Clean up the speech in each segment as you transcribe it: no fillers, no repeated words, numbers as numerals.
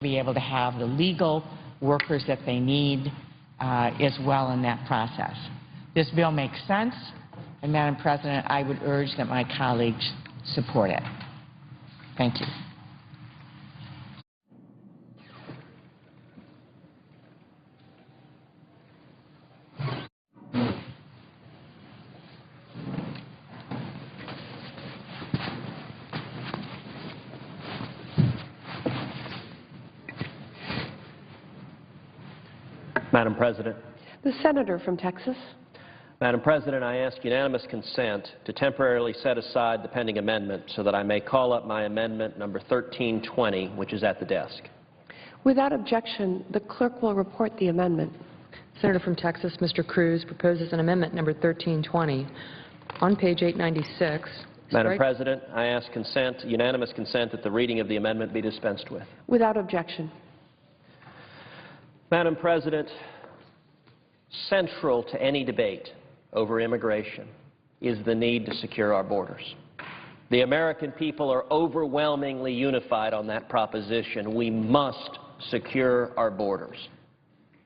be able to have the legal workers that they need as well in that process. This bill makes sense, and Madam President, I would urge that my colleagues support it. Thank you. Madam President. The Senator from Texas. Madam President, I ask unanimous consent to temporarily set aside the pending amendment so that I may call up my amendment number 1320, which is at the desk. Without objection, the clerk will report the amendment. Senator from Texas, Mr. Cruz, proposes an amendment number 1320 on page 896. Madam President, I ask unanimous consent that the reading of the amendment be dispensed with. Without objection. Madam President, central to any debate over immigration is the need to secure our borders. The American people are overwhelmingly unified on that proposition. We must secure our borders.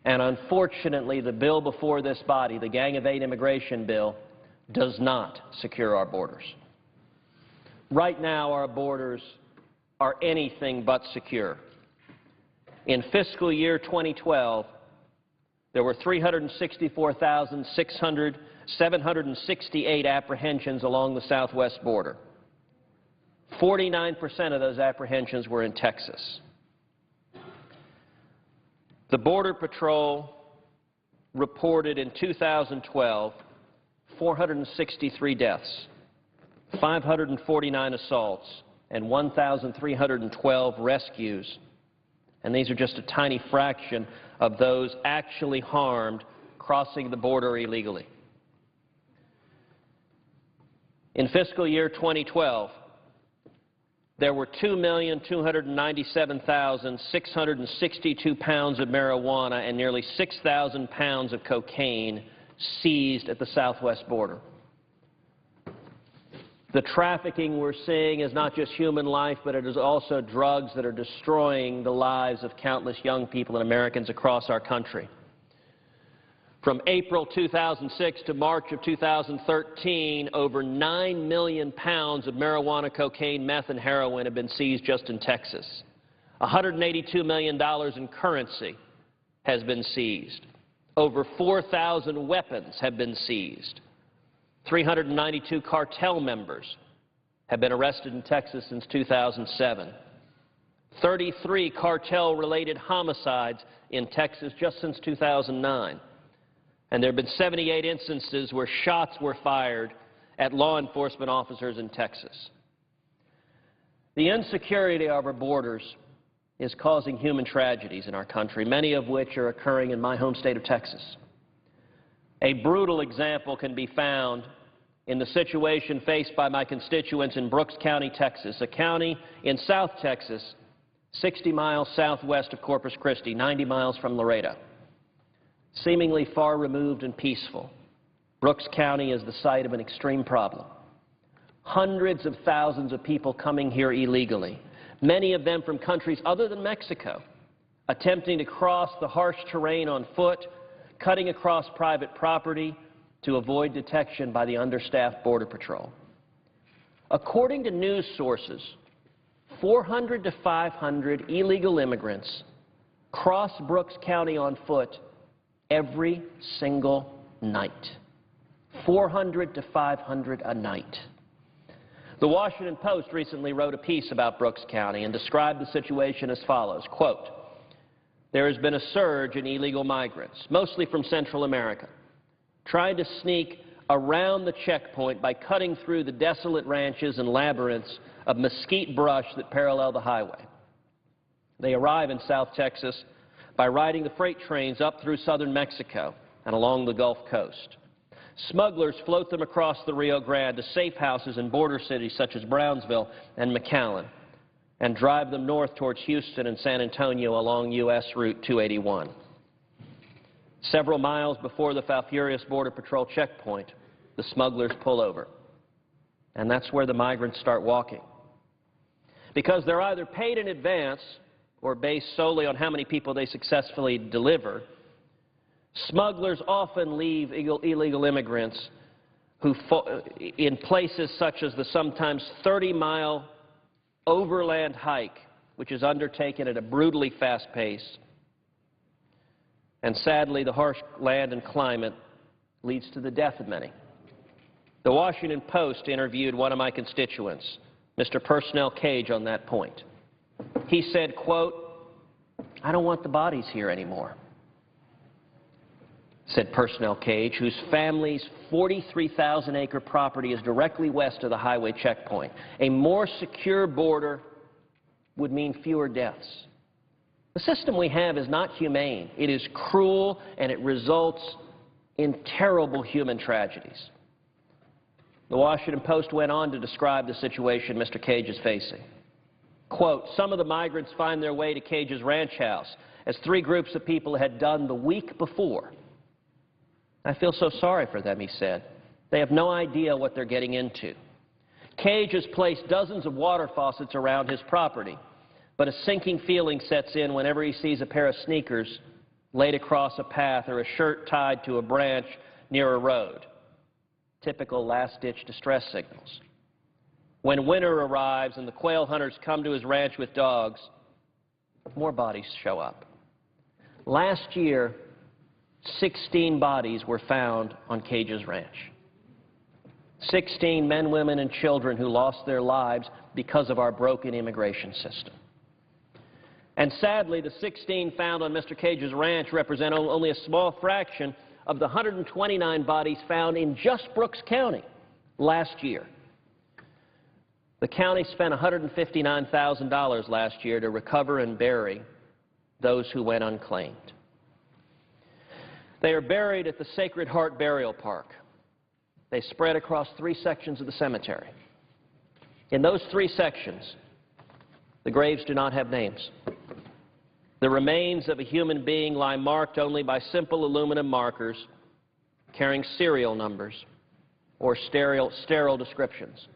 And unfortunately, the bill before this body, the Gang of Eight immigration bill, does not secure our borders. Right now, our borders are anything but secure. In fiscal year 2012, there were 364,768 apprehensions along the southwest border. 49% of those apprehensions were in Texas. The Border Patrol reported in 2012 463 deaths, 549 assaults, and 1,312 rescues. And these are just a tiny fraction of those actually harmed crossing the border illegally. In fiscal year 2012, there were 2,297,662 pounds of marijuana and nearly 6,000 pounds of cocaine seized at the southwest border. The trafficking we're seeing is not just human life, but it is also drugs that are destroying the lives of countless young people and Americans across our country. From April 2006 to March of 2013, over 9 million pounds of marijuana, cocaine, meth, and heroin have been seized just in Texas. $182 million in currency has been seized. Over 4,000 weapons have been seized. 392 cartel members have been arrested in Texas since 2007. 33 cartel-related homicides in Texas just since 2009. And there have been 78 instances where shots were fired at law enforcement officers in Texas. The insecurity of our borders is causing human tragedies in our country, many of which are occurring in my home state of Texas. A brutal example can be found in the situation faced by my constituents in Brooks County, Texas, a county in South Texas, 60 miles southwest of Corpus Christi, 90 miles from Laredo. Seemingly far removed and peaceful, Brooks County is the site of an extreme problem. Hundreds of thousands of people coming here illegally, many of them from countries other than Mexico, attempting to cross the harsh terrain on foot, cutting across private property to avoid detection by the understaffed Border Patrol. According to news sources, 400 to 500 illegal immigrants cross Brooks County on foot every single night. 400 to 500 a night. The Washington Post recently wrote a piece about Brooks County and described the situation as follows, quote, "There has been a surge in illegal migrants, mostly from Central America, trying to sneak around the checkpoint by cutting through the desolate ranches and labyrinths of mesquite brush that parallel the highway. They arrive in South Texas by riding the freight trains up through southern Mexico and along the Gulf Coast. Smugglers float them across the Rio Grande to safe houses in border cities such as Brownsville and McAllen and drive them north towards Houston and San Antonio along U.S. Route 281. Several miles before the Falfurrias Border Patrol checkpoint, the smugglers pull over. And that's where the migrants start walking. Because they're either paid in advance or based solely on how many people they successfully deliver, smugglers often leave illegal immigrants in places such as the sometimes 30-mile overland hike, which is undertaken at a brutally fast pace. And sadly, the harsh land and climate leads to the death of many. The Washington Post interviewed one of my constituents, Mr. Personnel Cage, on that point. He said, quote, "I don't want the bodies here anymore," said Personnel Cage, whose family's 43,000-acre property is directly west of the highway checkpoint. A more secure border would mean fewer deaths. The system we have is not humane. It is cruel, and it results in terrible human tragedies. The Washington Post went on to describe the situation Mr. Cage is facing. Quote, "Some of the migrants find their way to Cage's ranch house, as 3 groups of people had done the week before. I feel so sorry for them," he said. "They have no idea what they're getting into. Cage has placed dozens of water faucets around his property, but a sinking feeling sets in whenever he sees a pair of sneakers laid across a path or a shirt tied to a branch near a road. Typical last-ditch distress signals. When winter arrives and the quail hunters come to his ranch with dogs, more bodies show up. Last year, 16 bodies were found on Cage's ranch. 16 men, women, and children who lost their lives because of our broken immigration system. And sadly, the 16 found on Mr. Cage's ranch represent only a small fraction of the 129 bodies found in just Brooks County last year. The county spent $159,000 last year to recover and bury those who went unclaimed. They are buried at the Sacred Heart Burial Park. They spread across 3 sections of the cemetery. In those 3 sections, the graves do not have names. The remains of a human being lie marked only by simple aluminum markers carrying serial numbers or sterile descriptions.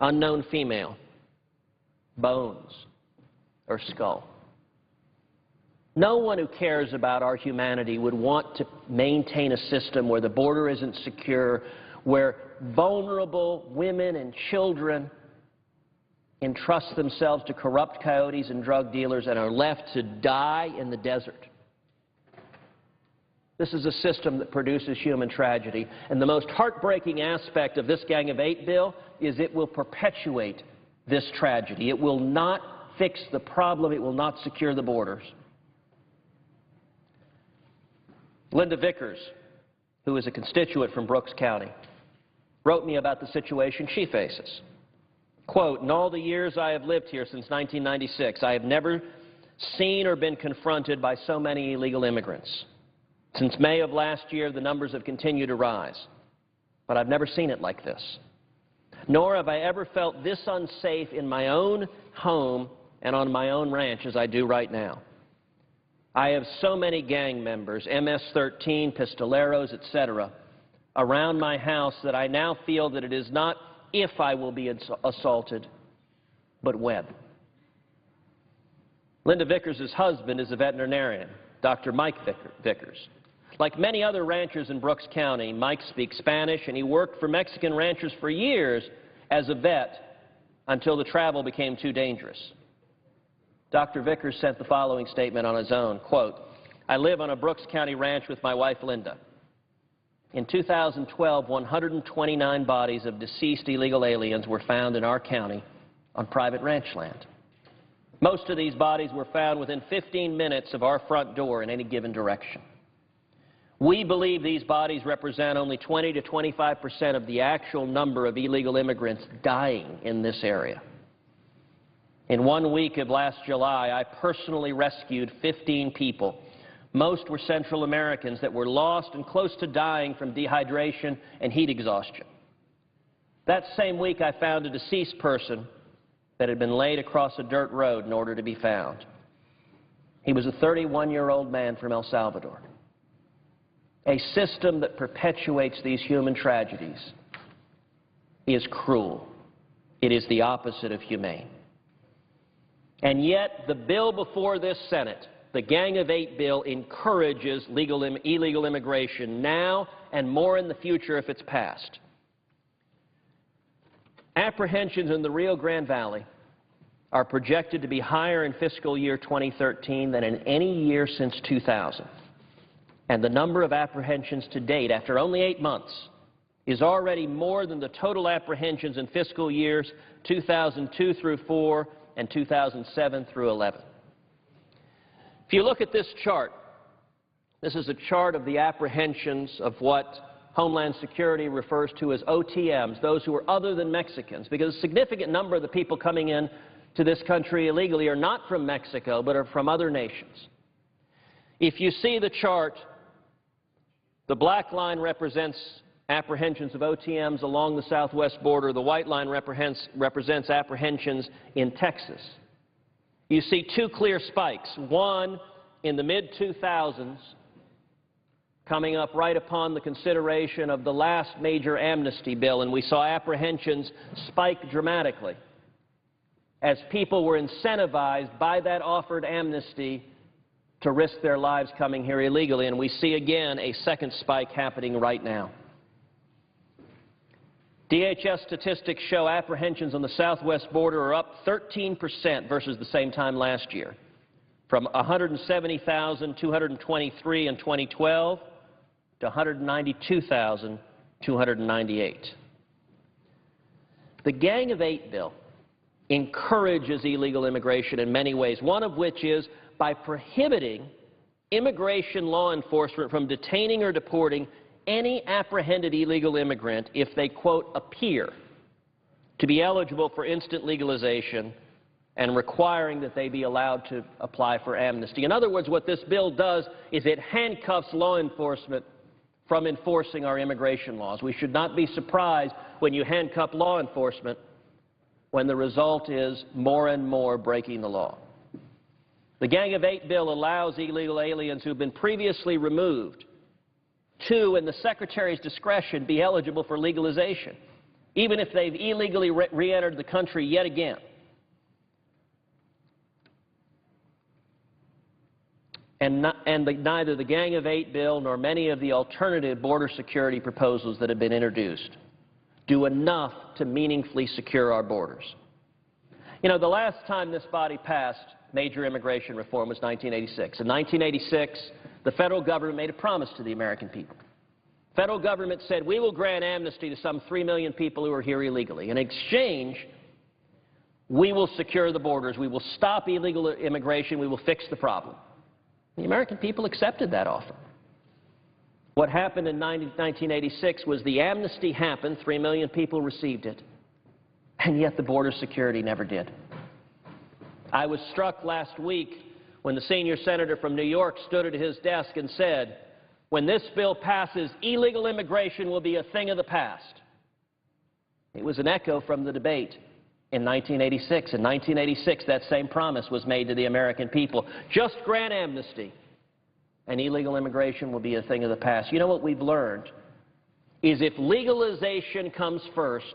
Unknown female, bones, or skull. No one who cares about our humanity would want to maintain a system where the border isn't secure, where vulnerable women and children entrust themselves to corrupt coyotes and drug dealers and are left to die in the desert. This is a system that produces human tragedy, and the most heartbreaking aspect of this Gang of 8 bill is it will perpetuate this tragedy. It will not fix the problem. It will not secure the borders. Linda Vickers, who is a constituent from Brooks County, wrote me about the situation she faces. Quote, "In all the years I have lived here since 1996, I have never seen or been confronted by so many illegal immigrants. Since May of last year, the numbers have continued to rise, but I've never seen it like this. Nor have I ever felt this unsafe in my own home and on my own ranch as I do right now. I have so many gang members, MS-13, pistoleros, etc., around my house that I now feel that it is not if I will be assaulted, but when." Linda Vickers' husband is a veterinarian, Dr. Mike Vickers. Like many other ranchers in Brooks County, Mike speaks Spanish, and he worked for Mexican ranchers for years as a vet until the travel became too dangerous. Dr. Vickers sent the following statement on his own, quote, "I live on a Brooks County ranch with my wife, Linda. In 2012, 129 bodies of deceased illegal aliens were found in our county on private ranch land. Most of these bodies were found within 15 minutes of our front door in any given direction. We believe these bodies represent only 20 to 25% of the actual number of illegal immigrants dying in this area. In 1 week of last July, I personally rescued 15 people. Most were Central Americans that were lost and close to dying from dehydration and heat exhaustion. That same week, I found a deceased person that had been laid across a dirt road in order to be found. He was a 31-year-old man from El Salvador. A system that perpetuates these human tragedies is cruel. It is the opposite of humane. And yet the bill before this Senate, the Gang of Eight bill, encourages illegal immigration now and more in the future if it's passed. Apprehensions in the Rio Grande Valley are projected to be higher in fiscal year 2013 than in any year since 2000. And the number of apprehensions to date, after only 8 months, is already more than the total apprehensions in fiscal years 2002 through 4 and 2007 through 11. If you look at this chart, this is a chart of the apprehensions of what Homeland Security refers to as OTMs, those who are other than Mexicans, because a significant number of the people coming in to this country illegally are not from Mexico, but are from other nations. If you see the chart, the black line represents apprehensions of OTMs along the southwest border. The white line represents apprehensions in Texas. You see two clear spikes, one in the mid-2000s, coming up right upon the consideration of the last major amnesty bill, and we saw apprehensions spike dramatically as people were incentivized by that offered amnesty to risk their lives coming here illegally, and we see again a second spike happening right now. DHS statistics show apprehensions on the southwest border are up 13% versus the same time last year, from 170,223 in 2012 to 192,298. The Gang of Eight bill encourages illegal immigration in many ways, one of which is by prohibiting immigration law enforcement from detaining or deporting any apprehended illegal immigrant if they, quote, appear to be eligible for instant legalization, and requiring that they be allowed to apply for amnesty. In other words, what this bill does is it handcuffs law enforcement from enforcing our immigration laws. We should not be surprised when you handcuff law enforcement when the result is more and more breaking the law. The Gang of Eight bill allows illegal aliens who have been previously removed to, in the Secretary's discretion, be eligible for legalization, even if they've illegally re-entered the country yet again. And neither the Gang of Eight bill nor many of the alternative border security proposals that have been introduced do enough to meaningfully secure our borders. You know, the last time this body passed major immigration reform was 1986. In 1986, the federal government made a promise to the American people. The federal government said, we will grant amnesty to some 3 million people who are here illegally. In exchange, we will secure the borders. We will stop illegal immigration. We will fix the problem. The American people accepted that offer. What happened in 1986 was the amnesty happened, 3 million people received it, and yet the border security never did. I was struck last week when the senior senator from New York stood at his desk and said, when this bill passes, illegal immigration will be a thing of the past. It was an echo from the debate in 1986. In 1986, that same promise was made to the American people. Just grant amnesty, and illegal immigration will be a thing of the past. You know what we've learned is if legalization comes first,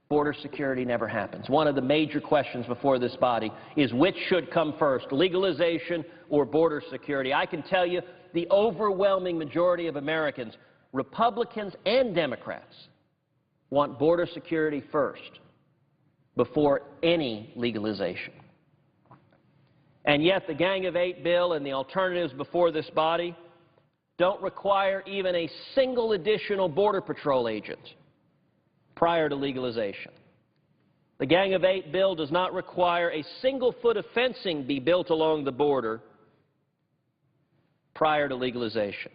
border security never happens. One of the major questions before this body is which should come first, legalization or border security. I can tell you the overwhelming majority of Americans, Republicans and Democrats, want border security first before any legalization. And yet the Gang of Eight bill and the alternatives before this body don't require even a single additional Border Patrol agent prior to legalization. The Gang of Eight bill does not require a single foot of fencing be built along the border prior to legalization.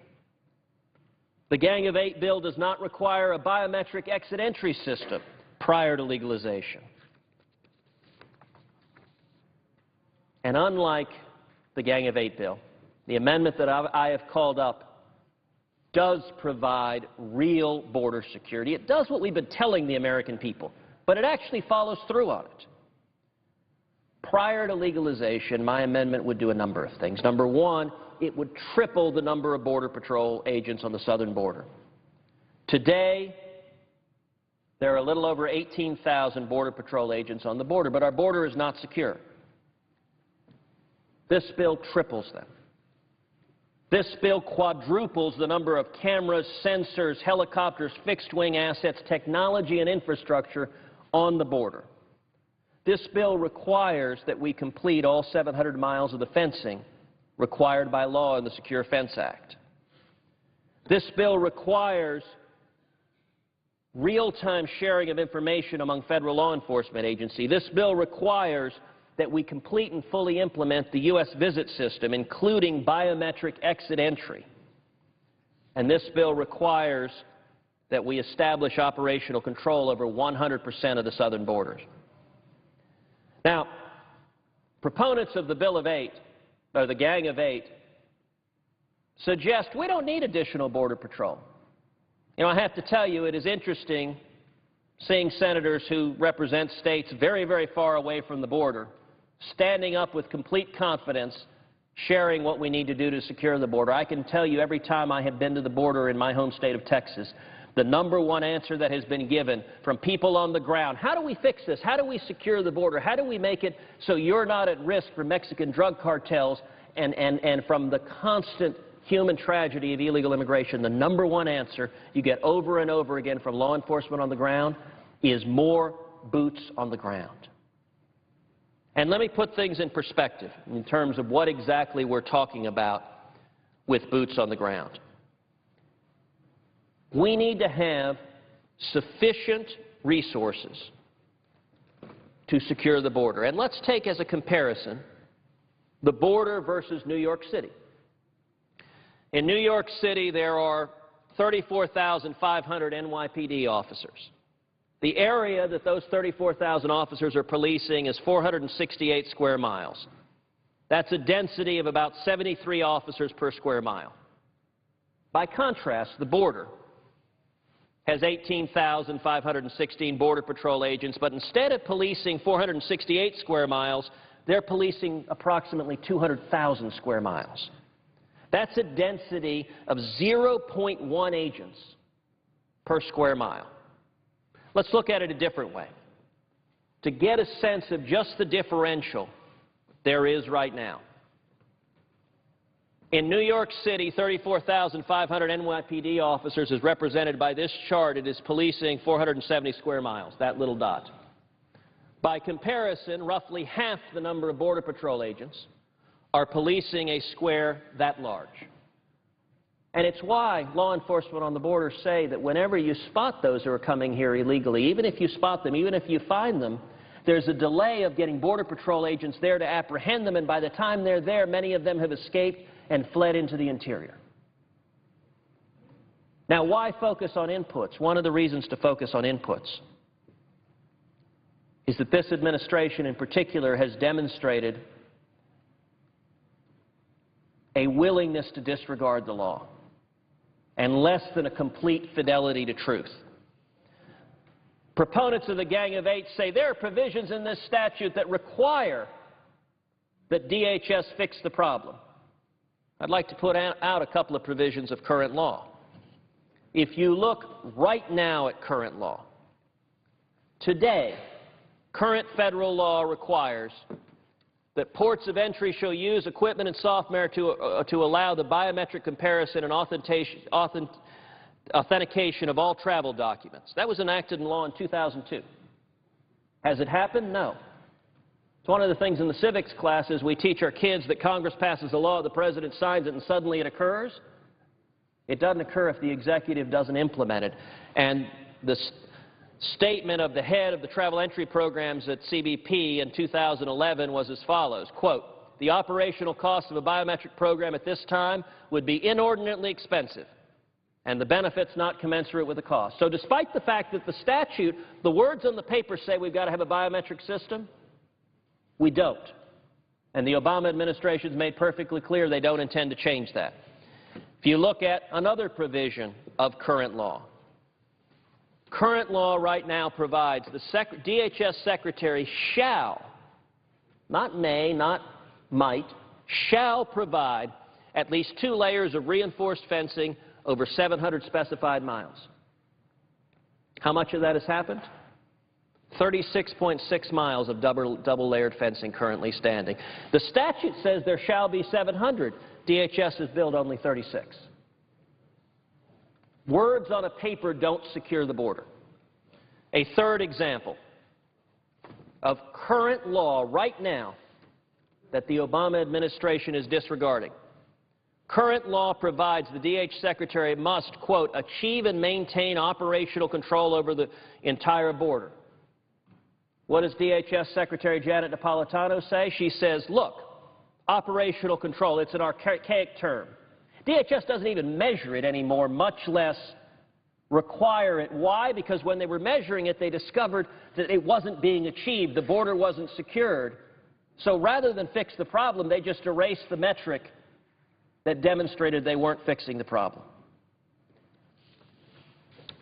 The Gang of Eight bill does not require a biometric exit-entry system prior to legalization. And unlike the Gang of Eight bill, the amendment that I have called up does provide real border security. It does what we've been telling the American people, but it actually follows through on it. Prior to legalization, my amendment would do a number of things. Number one, it would triple the number of Border Patrol agents on the southern border. Today, there are a little over 18,000 Border Patrol agents on the border, but our border is not secure. This bill triples them. This bill quadruples the number of cameras, sensors, helicopters, fixed-wing assets, technology, and infrastructure on the border. This bill requires that we complete all 700 miles of the fencing required by law in the Secure Fence Act. This bill requires real-time sharing of information among federal law enforcement agencies. This bill requires that we complete and fully implement the U.S. visit system, including biometric exit entry. And this bill requires that we establish operational control over 100% of the southern borders. Now, proponents of the Bill of Eight, or the Gang of Eight, suggest we don't need additional Border Patrol. You know, I have to tell you, it is interesting seeing senators who represent states very, very far away from the border standing up with complete confidence, sharing what we need to do to secure the border. I can tell you every time I have been to the border in my home state of Texas, the number one answer that has been given from people on the ground: how do we fix this? How do we secure the border? How do we make it so you're not at risk for Mexican drug cartels and from the constant human tragedy of illegal immigration? The number one answer you get over and over again from law enforcement on the ground is more boots on the ground. And let me put things in perspective in terms of what exactly we're talking about with boots on the ground. We need to have sufficient resources to secure the border. And let's take as a comparison the border versus New York City. In New York City, there are 34,500 NYPD officers. The area that those 34,000 officers are policing is 468 square miles. That's a density of about 73 officers per square mile. By contrast, the border has 18,516 Border Patrol agents, but instead of policing 468 square miles, they're policing approximately 200,000 square miles. That's a density of 0.1 agents per square mile. Let's look at it a different way, to get a sense of just the differential there is right now. In New York City, 34,500 NYPD officers is represented by this chart. It is policing 470 square miles, that little dot. By comparison, roughly half the number of Border Patrol agents are policing a square that large. And it's why law enforcement on the border say that whenever you spot those who are coming here illegally, even if you spot them, even if you find them, there's a delay of getting Border Patrol agents there to apprehend them, and by the time they're there, many of them have escaped and fled into the interior. Now, why focus on inputs? One of the reasons to focus on inputs is that this administration in particular has demonstrated a willingness to disregard the law and less than a complete fidelity to truth. Proponents of the Gang of Eight say there are provisions in this statute that require that DHS fix the problem. I'd like to put out a couple of provisions of current law. If you look right now at current law, today, current federal law requires that ports of entry shall use equipment and software to allow the biometric comparison and authentication of all travel documents. That was enacted in law in 2002. Has it happened? No. It's one of the things in the civics classes we teach our kids, that Congress passes a law, the president signs it, and suddenly it occurs. It doesn't occur if the executive doesn't implement it. And the statement of the head of the travel entry programs at CBP in 2011 was as follows, quote, "The operational cost of a biometric program at this time would be inordinately expensive, and the benefits not commensurate with the cost." So despite the fact that the statute, the words on the paper say we've got to have a biometric system, we don't. And the Obama administration's made perfectly clear they don't intend to change that. If you look at another provision of current law right now provides the DHS secretary shall, not may, not might, shall provide at least 2 layers of reinforced fencing over 700 specified miles. How much of that has happened? 36.6 miles of double-layered fencing currently standing. The statute says there shall be 700. DHS has built only 36. Words on a paper don't secure the border. A third example of current law right now that the Obama administration is disregarding. Current law provides the DH Secretary must, quote, achieve and maintain operational control over the entire border. What does DHS Secretary Janet Napolitano say? She says, look, operational control, it's an archaic term. DHS doesn't even measure it anymore, much less require it. Why? Because when they were measuring it, they discovered that it wasn't being achieved. The border wasn't secured. So rather than fix the problem, they just erased the metric that demonstrated they weren't fixing the problem.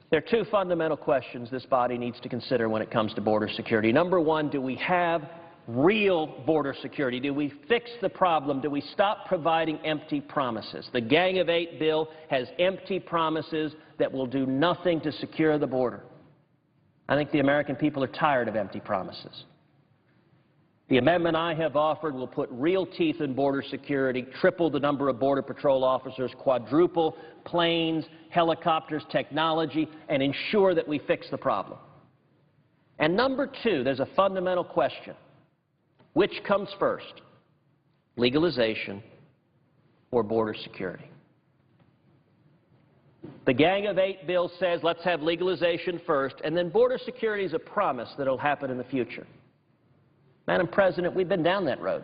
There are two fundamental questions this body needs to consider when it comes to border security. Number one, do we have real border security? Do we fix the problem? Do we stop providing empty promises? The Gang of Eight bill has empty promises that will do nothing to secure the border. I think the American people are tired of empty promises. The amendment I have offered will put real teeth in border security, triple the number of Border Patrol officers, quadruple planes, helicopters, technology, and ensure that we fix the problem. And number two, there's a fundamental question. Which comes first, legalization or border security? The Gang of Eight bill says let's have legalization first, and then border security is a promise that will happen in the future. Madam President, we've been down that road.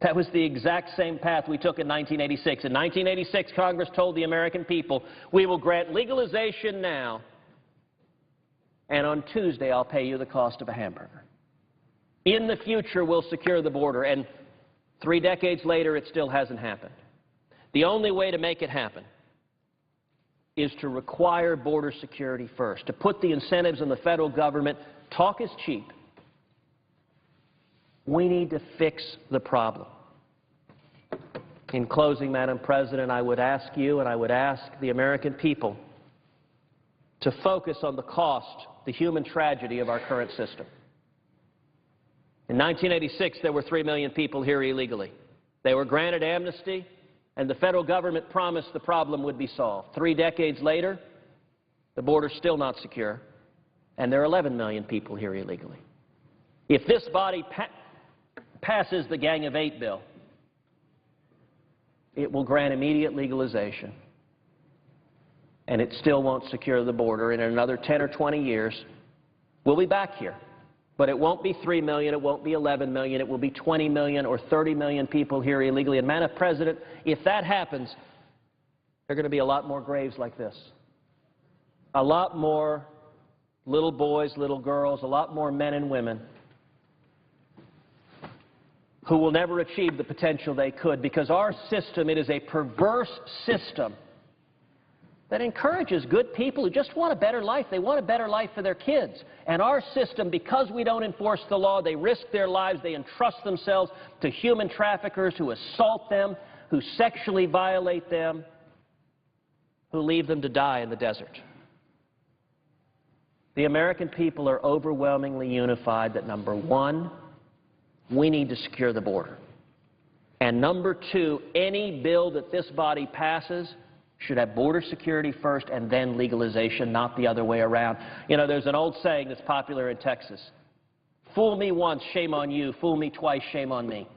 That was the exact same path we took in 1986. In 1986, Congress told the American people, we will grant legalization now, and on Tuesday I'll pay you the cost of a hamburger. In the future, we'll secure the border, and 3 decades later, it still hasn't happened. The only way to make it happen is to require border security first, to put the incentives in the federal government. Talk is cheap. We need to fix the problem. In closing, Madam President, I would ask you and I would ask the American people to focus on the cost, the human tragedy of our current system. In 1986, there were 3 million people here illegally. They were granted amnesty, and the federal government promised the problem would be solved. 3 decades later, the border's still not secure, and there are 11 million people here illegally. If this body passes the Gang of Eight bill, it will grant immediate legalization, and it still won't secure the border. And in another 10 or 20 years, we'll be back here. But it won't be 3 million, it won't be 11 million, it will be 20 million or 30 million people here illegally. And, Madam President, if that happens, there are going to be a lot more graves like this. A lot more little boys, little girls, a lot more men and women who will never achieve the potential they could, because our system, it is a perverse system that encourages good people who just want a better life. They want a better life for their kids. And our system, because we don't enforce the law, they risk their lives, they entrust themselves to human traffickers who assault them, who sexually violate them, who leave them to die in the desert. The American people are overwhelmingly unified that, number one, we need to secure the border. And number two, any bill that this body passes should have border security first and then legalization, not the other way around. You know, there's an old saying that's popular in Texas. Fool me once, shame on you. Fool me twice, shame on me.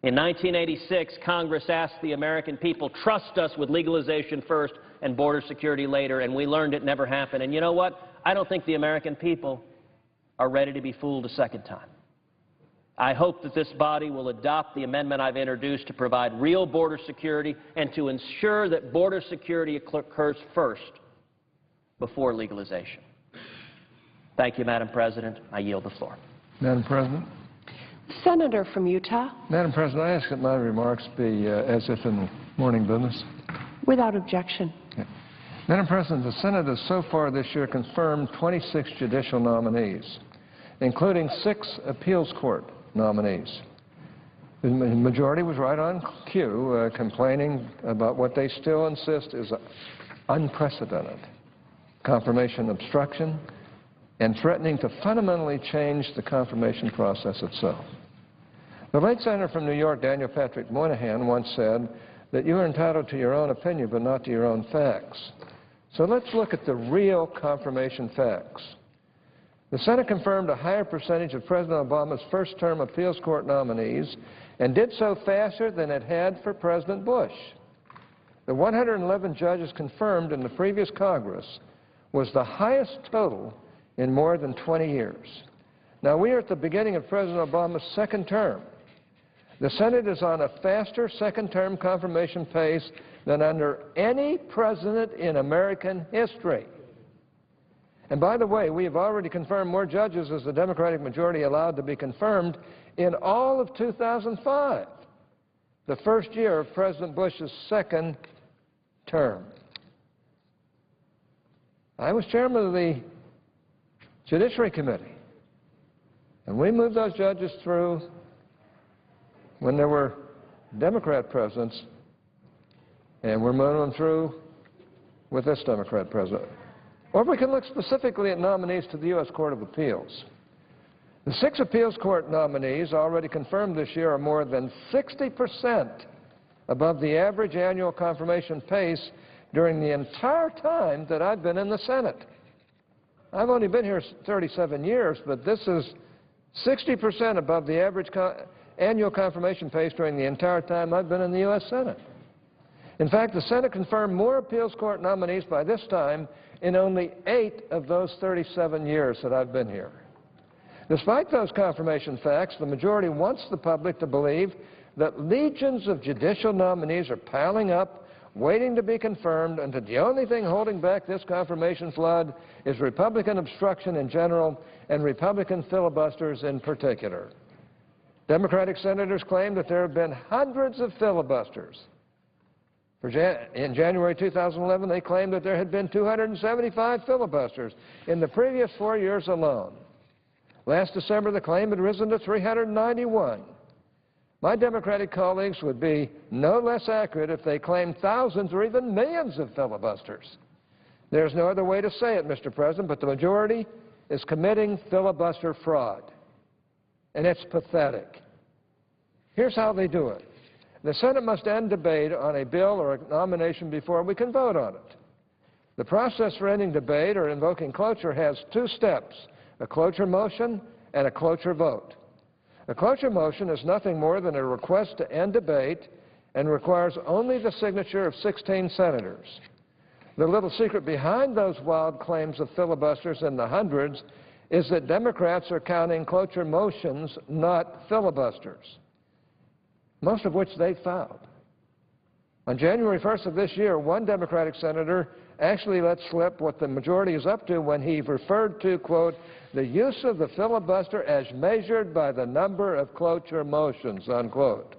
In 1986, Congress asked the American people, trust us with legalization first and border security later, and we learned it never happened. And you know what? I don't think the American people are ready to be fooled a second time. I hope that this body will adopt the amendment I've introduced to provide real border security and to ensure that border security occurs first before legalization. Thank you, Madam President. I yield the floor. Madam President. Senator from Utah. Madam President, I ask that my remarks be as if in morning business. Without objection. Okay. Madam President, the Senate has so far this year confirmed 26 judicial nominees, including 6 appeals court nominees. The majority was right on cue, complaining about what they still insist is unprecedented: confirmation obstruction, and threatening to fundamentally change the confirmation process itself. The late Senator from New York, Daniel Patrick Moynihan, once said that you are entitled to your own opinion but not to your own facts. So let's look at the real confirmation facts. The Senate confirmed a higher percentage of President Obama's first-term appeals court nominees and did so faster than it had for President Bush. The 111 judges confirmed in the previous Congress was the highest total in more than 20 years. Now, we are at the beginning of President Obama's second term. The Senate is on a faster second-term confirmation pace than under any president in American history. And by the way, we have already confirmed more judges as the Democratic majority allowed to be confirmed in all of 2005, the first year of President Bush's second term. I was chairman of the Judiciary Committee, and we moved those judges through when there were Democrat presidents, and we're moving them through with this Democrat president. Or we can look specifically at nominees to the U.S. Court of Appeals. The 6 appeals court nominees already confirmed this year are more than 60% above the average annual confirmation pace during the entire time that I've been in the Senate. I've only been here 37 years, but this is 60% above the average annual confirmation pace during the entire time I've been in the U.S. Senate. In fact, the Senate confirmed more appeals court nominees by this time in only 8 of those 37 years that I've been here. Despite those confirmation facts, the majority wants the public to believe that legions of judicial nominees are piling up, waiting to be confirmed, and that the only thing holding back this confirmation flood is Republican obstruction in general and Republican filibusters in particular. Democratic senators claim that there have been hundreds of filibusters. In January 2011, they claimed that there had been 275 filibusters in the previous 4 years alone. Last December, the claim had risen to 391. My Democratic colleagues would be no less accurate if they claimed thousands or even millions of filibusters. There's no other way to say it, Mr. President, but the majority is committing filibuster fraud. And it's pathetic. Here's how they do it. The Senate must end debate on a bill or a nomination before we can vote on it. The process for ending debate or invoking cloture has 2 steps, a cloture motion and a cloture vote. A cloture motion is nothing more than a request to end debate and requires only the signature of 16 senators. The little secret behind those wild claims of filibusters in the hundreds is that Democrats are counting cloture motions, not filibusters, most of which they filed. On January 1st of this year, one Democratic senator actually let slip what the majority is up to when he referred to, quote, the use of the filibuster as measured by the number of cloture motions, unquote.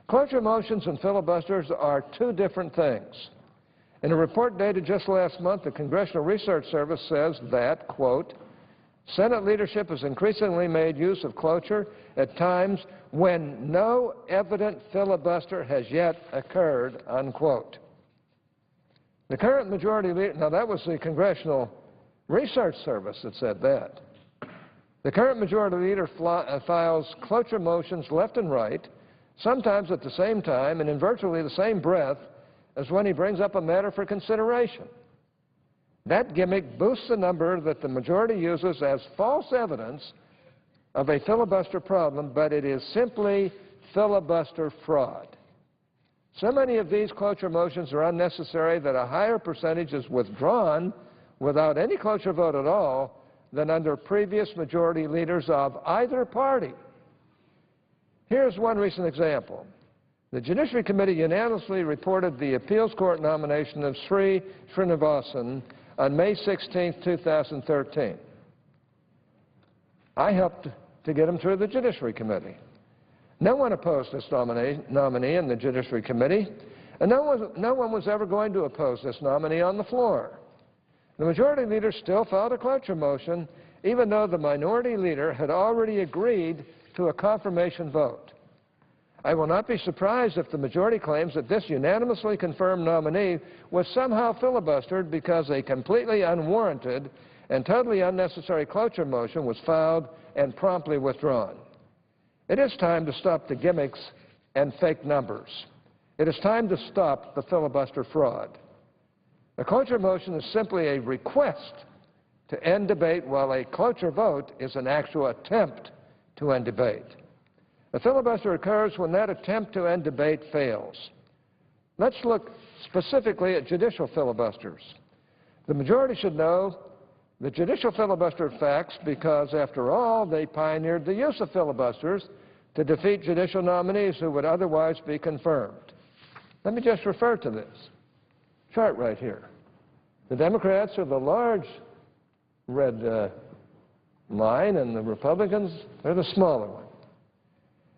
Cloture motions and filibusters are 2 different things. In a report dated just last month, the Congressional Research Service says that, quote, Senate leadership has increasingly made use of cloture at times when no evident filibuster has yet occurred, unquote. The current majority leader, now that was the Congressional Research Service that said that. The current majority leader files cloture motions left and right, sometimes at the same time and in virtually the same breath as when he brings up a matter for consideration. That gimmick boosts the number that the majority uses as false evidence of a filibuster problem, but it is simply filibuster fraud. So many of these cloture motions are unnecessary that a higher percentage is withdrawn without any cloture vote at all than under previous majority leaders of either party. Here's one recent example. The Judiciary Committee unanimously reported the appeals court nomination of Sri Srinivasan on May 16, 2013. I helped to get him through the Judiciary Committee. No one opposed this nominee in the Judiciary Committee, and no one was ever going to oppose this nominee on the floor. The majority leader still filed a cloture motion, even though the minority leader had already agreed to a confirmation vote. I will not be surprised if the majority claims that this unanimously confirmed nominee was somehow filibustered because a completely unwarranted and totally unnecessary cloture motion was filed and promptly withdrawn. It is time to stop the gimmicks and fake numbers. It is time to stop the filibuster fraud. A cloture motion is simply a request to end debate, while a cloture vote is an actual attempt to end debate. A filibuster occurs when that attempt to end debate fails. Let's look specifically at judicial filibusters. The majority should know the judicial filibuster facts because, after all, they pioneered the use of filibusters to defeat judicial nominees who would otherwise be confirmed. Let me just refer to this chart right here. The Democrats are the large red line, and the Republicans are the smaller one.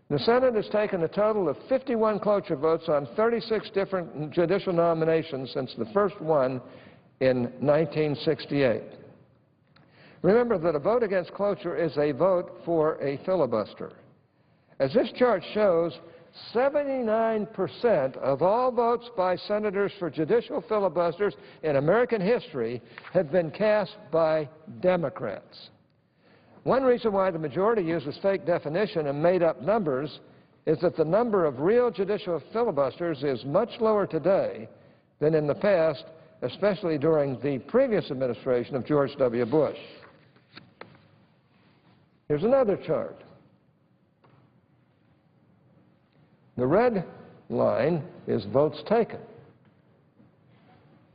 The Senate has taken a total of 51 cloture votes on 36 different judicial nominations since the first one in 1968. Remember that a vote against cloture is a vote for a filibuster. As this chart shows, 79% of all votes by senators for judicial filibusters in American history have been cast by Democrats. One reason why the majority uses fake definition and made-up numbers is that the number of real judicial filibusters is much lower today than in the past, especially during the previous administration of George W. Bush. Here's another chart. The red line is votes taken.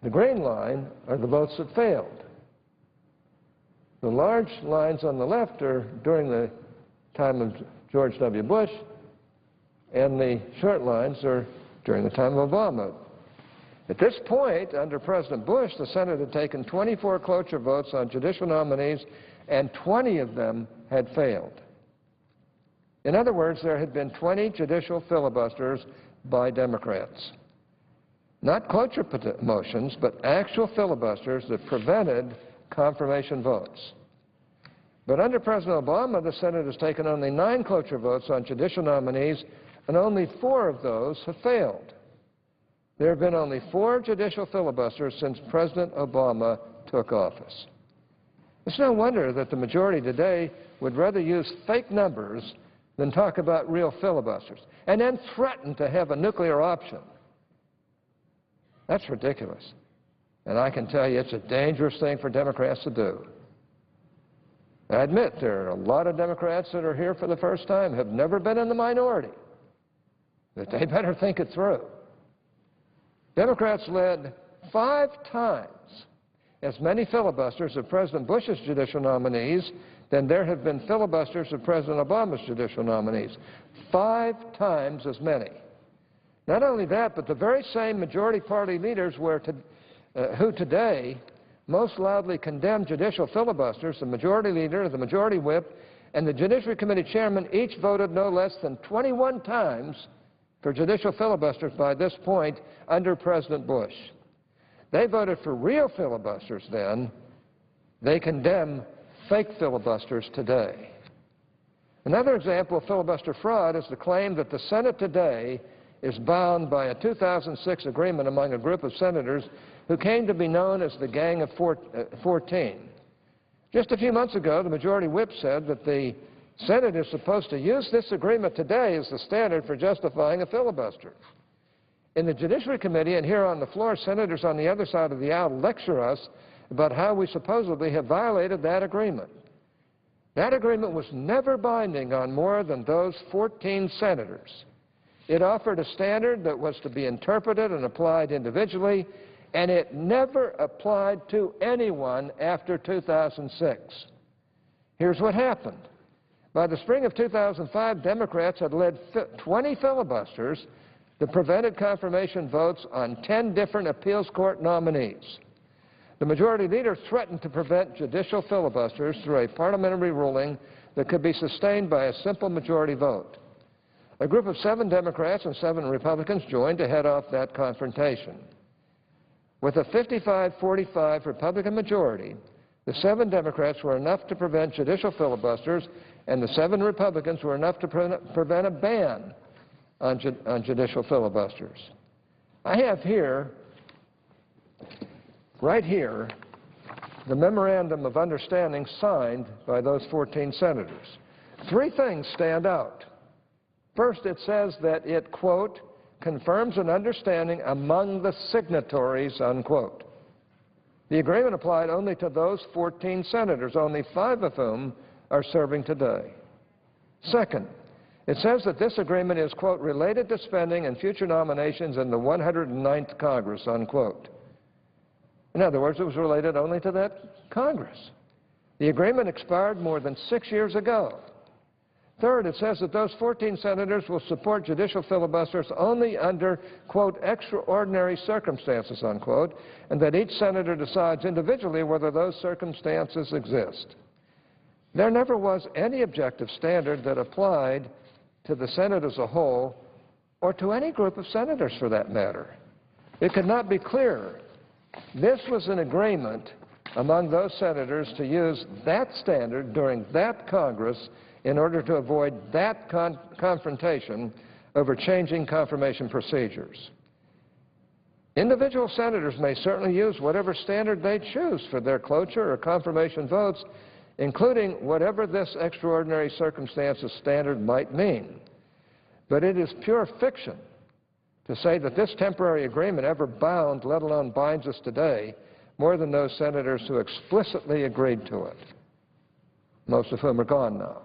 The green line are the votes that failed. The large lines on the left are during the time of George W. Bush, and the short lines are during the time of Obama. At this point, under President Bush, the Senate had taken 24 cloture votes on judicial nominees, and 20 of them had failed. In other words, there had been 20 judicial filibusters by Democrats. Not cloture motions, but actual filibusters that prevented confirmation votes. But under President Obama, the Senate has taken only 9 cloture votes on judicial nominees, and only 4 of those have failed. There have been only 4 judicial filibusters since President Obama took office. It's no wonder that the majority today would rather use fake numbers than talk about real filibusters, and then threaten to have a nuclear option. That's ridiculous. And I can tell you it's a dangerous thing for Democrats to do. I admit there are a lot of Democrats that are here for the first time, have never been in the minority, that they better think it through. Democrats led 5 times as many filibusters of President Bush's judicial nominees than there have been filibusters of President Obama's judicial nominees. 5 times as many. Not only that, but the very same majority party leaders who today most loudly condemn judicial filibusters, the majority leader, the majority whip, and the Judiciary Committee chairman each voted no less than 21 times for judicial filibusters by this point under President Bush. They voted for real filibusters then. They condemn fake filibusters today. Another example of filibuster fraud is the claim that the Senate today is bound by a 2006 agreement among a group of senators who came to be known as the Gang of 14. Just a few months ago, the majority whip said that the Senate is supposed to use this agreement today as the standard for justifying a filibuster. In the Judiciary Committee and here on the floor, senators on the other side of the aisle lecture us about how we supposedly have violated that agreement. That agreement was never binding on more than those 14 senators. It offered a standard that was to be interpreted and applied individually, and it never applied to anyone after 2006. Here's what happened. By the spring of 2005, Democrats had led 20 filibusters that prevented confirmation votes on 10 different appeals court nominees. The majority leader threatened to prevent judicial filibusters through a parliamentary ruling that could be sustained by a simple majority vote. A group of 7 Democrats and 7 Republicans joined to head off that confrontation. With a 55-45 Republican majority, the 7 Democrats were enough to prevent judicial filibusters, and the 7 Republicans were enough to prevent a ban on judicial filibusters. I have here, right here, the memorandum of understanding signed by those 14 senators. Three things stand out. First, it says that it, quote, confirms an understanding among the signatories, unquote. The agreement applied only to those 14 senators, only 5 of whom are serving today. Second, it says that this agreement is, quote, related to spending and future nominations in the 109th Congress, unquote. In other words, it was related only to that Congress. The agreement expired more than 6 years ago. Third, it says that those 14 senators will support judicial filibusters only under, quote, extraordinary circumstances, unquote, and that each senator decides individually whether those circumstances exist. There never was any objective standard that applied to the Senate as a whole, or to any group of senators for that matter. It could not be clearer. This was an agreement among those senators to use that standard during that Congress in order to avoid that confrontation over changing confirmation procedures. Individual senators may certainly use whatever standard they choose for their cloture or confirmation votes, including whatever this extraordinary circumstances standard might mean. But it is pure fiction to say that this temporary agreement ever bound, let alone binds us today, more than those senators who explicitly agreed to it, most of whom are gone now.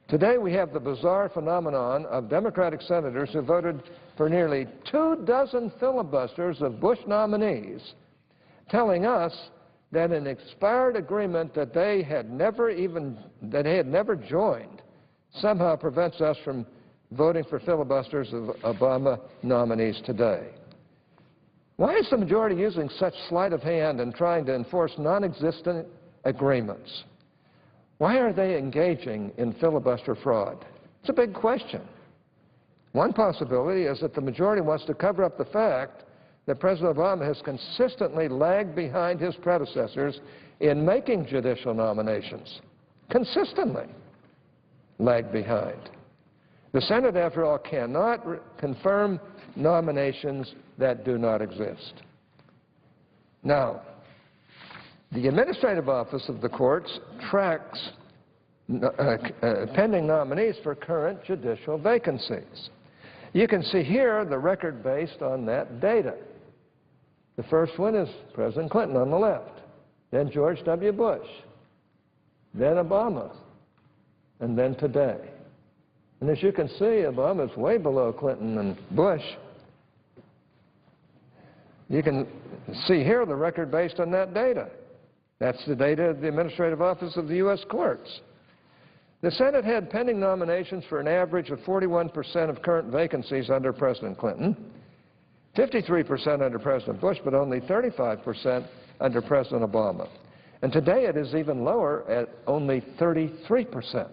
Today we have the bizarre phenomenon of Democratic senators who voted for nearly 24 filibusters of Bush nominees, telling us that an expired agreement that they had never joined somehow prevents us from voting for filibusters of Obama nominees today. Why is the majority using such sleight of hand and trying to enforce non-existent agreements? Why are they engaging in filibuster fraud? It's a big question. One possibility is that the majority wants to cover up the fact that President Obama has consistently lagged behind his predecessors in making judicial nominations. Consistently lagged behind. The Senate, after all, cannot confirm nominations that do not exist. Now, the administrative office of the courts tracks pending nominees for current judicial vacancies. You can see here the record based on that data. The first one is President Clinton on the left, then George W. Bush, then Obama, and then today. And as you can see, Obama's way below Clinton and Bush. You can see here the record based on that data. That's the data of the Administrative Office of the U.S. Courts. The Senate had pending nominations for an average of 41% of current vacancies under President Clinton, 53% under President Bush, but only 35% under President Obama. And today it is even lower at only 33%.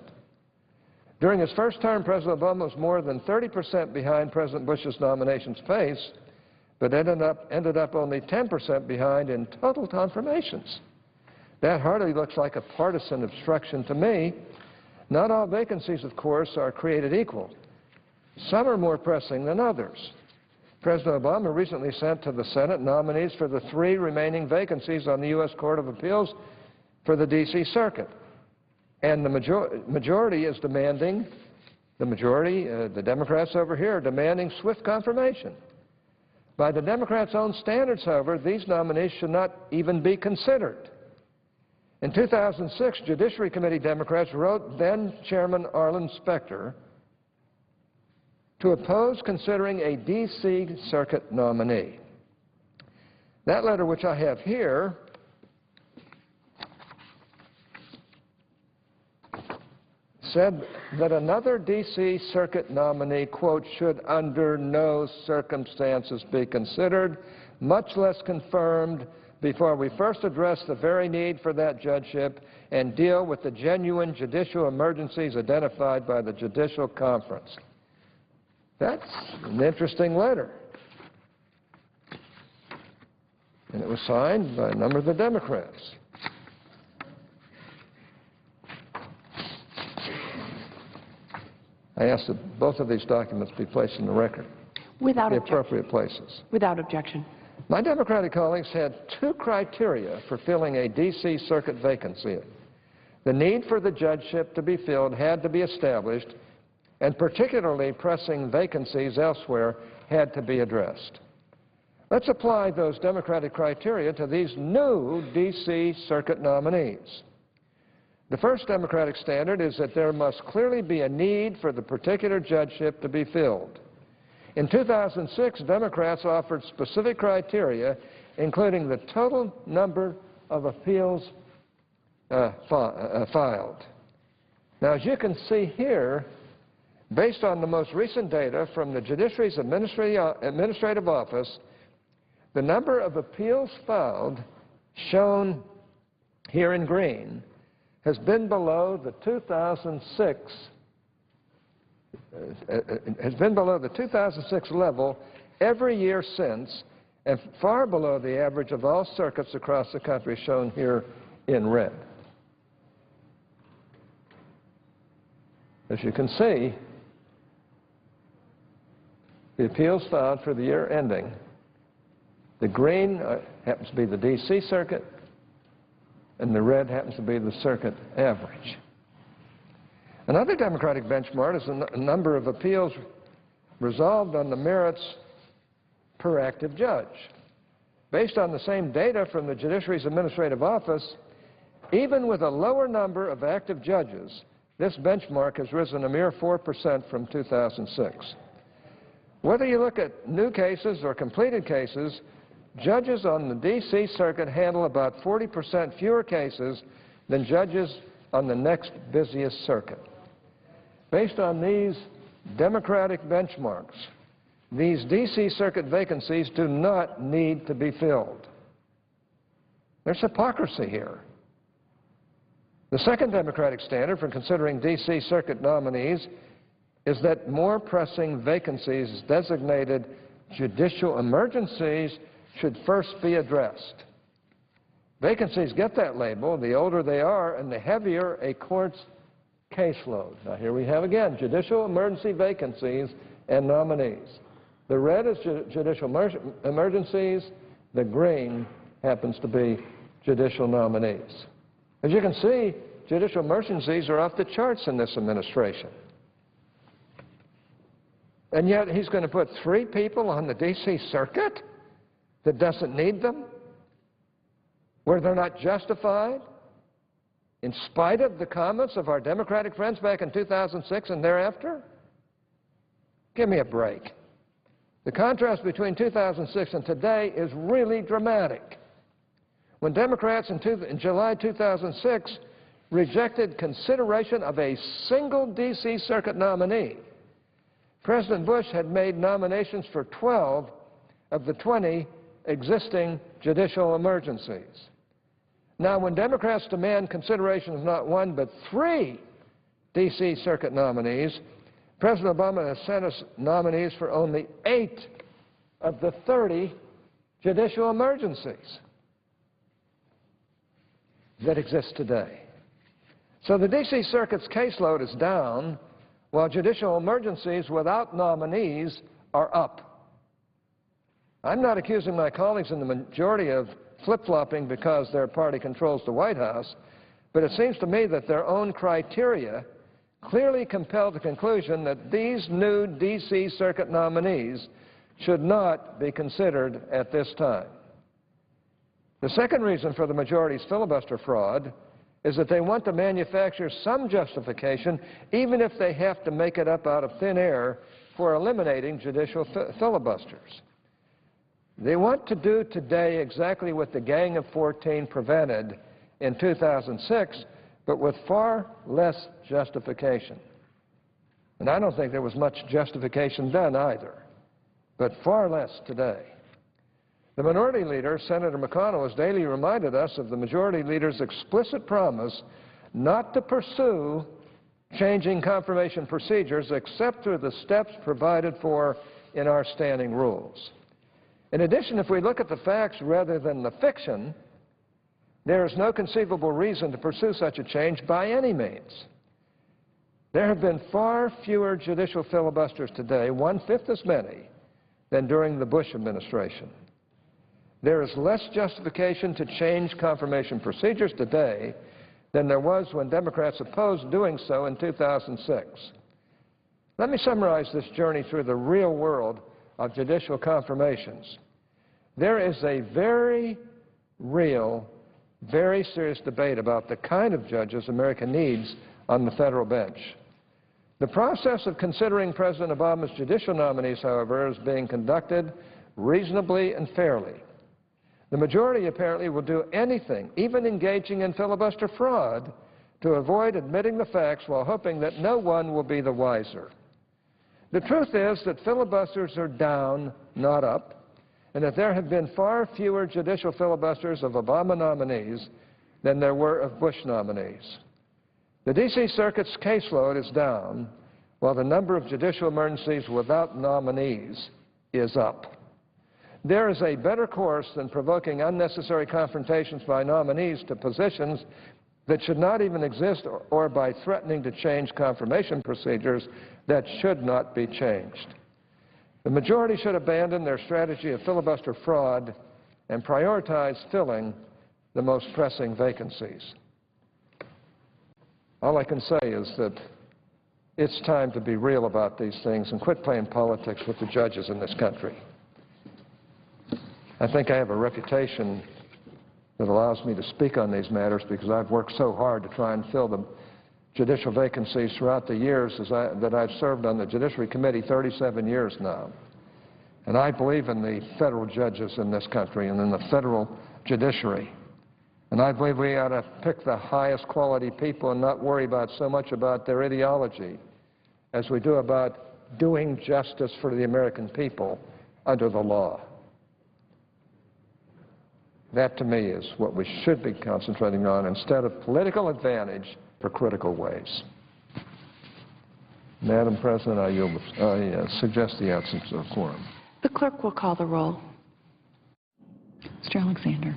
During his first term, President Obama was more than 30% behind President Bush's nominations pace, but ended up only 10% behind in total confirmations. That hardly looks like a partisan obstruction to me. Not all vacancies, of course, are created equal. Some are more pressing than others. President Obama recently sent to the Senate nominees for the 3 remaining vacancies on the U.S. Court of Appeals for the D.C. Circuit. And the majority is demanding, the Democrats over here are demanding swift confirmation. By the Democrats' own standards, however, these nominees should not even be considered. In 2006, Judiciary Committee Democrats wrote then-Chairman Arlen Specter to oppose considering a D.C. Circuit nominee. That letter, which I have here, said that another D.C. Circuit nominee, quote, should under no circumstances be considered, much less confirmed, before we first address the very need for that judgeship and deal with the genuine judicial emergencies identified by the Judicial Conference. That's an interesting letter. And it was signed by a number of the Democrats. I ask that both of these documents be placed in the record. Without the objection. appropriate places. Without objection. My Democratic colleagues had two criteria for filling a D.C. Circuit vacancy. The need for the judgeship to be filled had to be established, and particularly pressing vacancies elsewhere had to be addressed. Let's apply those Democratic criteria to these new D.C. Circuit nominees. The first Democratic standard is that there must clearly be a need for the particular judgeship to be filled. In 2006, Democrats offered specific criteria, including the total number of appeals filed. Now, as you can see here, based on the most recent data from the Judiciary's Administrative Office, the number of appeals filed, shown here in green, has been below the 2006 level every year since, and far below the average of all circuits across the country, shown here in red. As you can see, the appeals filed for the year ending, the green happens to be the D.C. Circuit, and the red happens to be the circuit average. Another Democratic benchmark is the number of appeals resolved on the merits per active judge. Based on the same data from the Judiciary's Administrative Office, even with a lower number of active judges, this benchmark has risen a mere 4% from 2006. Whether you look at new cases or completed cases, judges on the D.C. Circuit handle about 40% fewer cases than judges on the next busiest circuit. Based on these Democratic benchmarks, these D.C. Circuit vacancies do not need to be filled. There's hypocrisy here. The second Democratic standard for considering D.C. Circuit nominees is that more pressing vacancies designated judicial emergencies should first be addressed. Vacancies get that label the older they are and the heavier a court's caseload. Now here we have again judicial emergency vacancies and nominees. The red is judicial emergencies, the green happens to be judicial nominees. As you can see, judicial emergencies are off the charts in this administration. And yet he's going to put 3 people on the D.C. Circuit that doesn't need them, where they're not justified, in spite of the comments of our Democratic friends back in 2006 and thereafter? Give me a break. The contrast between 2006 and today is really dramatic. When Democrats in July 2006 rejected consideration of a single D.C. Circuit nominee, President Bush had made nominations for 12 of the 20 existing judicial emergencies. Now, when Democrats demand consideration of not 1 but 3 D.C. Circuit nominees, President Obama has sent us nominees for only 8 of the 30 judicial emergencies that exist today. So the D.C. Circuit's caseload is down, while judicial emergencies without nominees are up. I'm not accusing my colleagues in the majority of flip-flopping because their party controls the White House, but it seems to me that their own criteria clearly compel the conclusion that these new D.C. Circuit nominees should not be considered at this time. The second reason for the majority's filibuster fraud is that they want to manufacture some justification, even if they have to make it up out of thin air, for eliminating judicial filibusters. They want to do today exactly what the Gang of 14 prevented in 2006, but with far less justification. And I don't think there was much justification then either, but far less today. The minority leader, Senator McConnell, has daily reminded us of the majority leader's explicit promise not to pursue changing confirmation procedures except through the steps provided for in our standing rules. In addition, if we look at the facts rather than the fiction, there is no conceivable reason to pursue such a change by any means. There have been far fewer judicial filibusters today, 1/5 as many, than during the Bush administration. There is less justification to change confirmation procedures today than there was when Democrats opposed doing so in 2006. Let me summarize this journey through the real world of judicial confirmations. There is a very real, very serious debate about the kind of judges America needs on the federal bench. The process of considering President Obama's judicial nominees, however, is being conducted reasonably and fairly. The majority apparently will do anything, even engaging in filibuster fraud, to avoid admitting the facts while hoping that no one will be the wiser. The truth is that filibusters are down, not up, and that there have been far fewer judicial filibusters of Obama nominees than there were of Bush nominees. The D.C. Circuit's caseload is down, while the number of judicial emergencies without nominees is up. There is a better course than provoking unnecessary confrontations by nominees to positions that should not even exist, or by threatening to change confirmation procedures that should not be changed. The majority should abandon their strategy of filibuster fraud and prioritize filling the most pressing vacancies. All I can say is that it's time to be real about these things and quit playing politics with the judges in this country. I think I have a reputation that allows me to speak on these matters because I've worked so hard to try and fill the judicial vacancies throughout the years that I've served on the Judiciary Committee, 37 years now. And I believe in the federal judges in this country and in the federal judiciary. And I believe we ought to pick the highest quality people and not worry so much about their ideology as we do about doing justice for the American people under the law. That, to me, is what we should be concentrating on instead of political advantage for critical ways. Madam President, I suggest the absence of quorum. The clerk will call the roll. Mr. Alexander.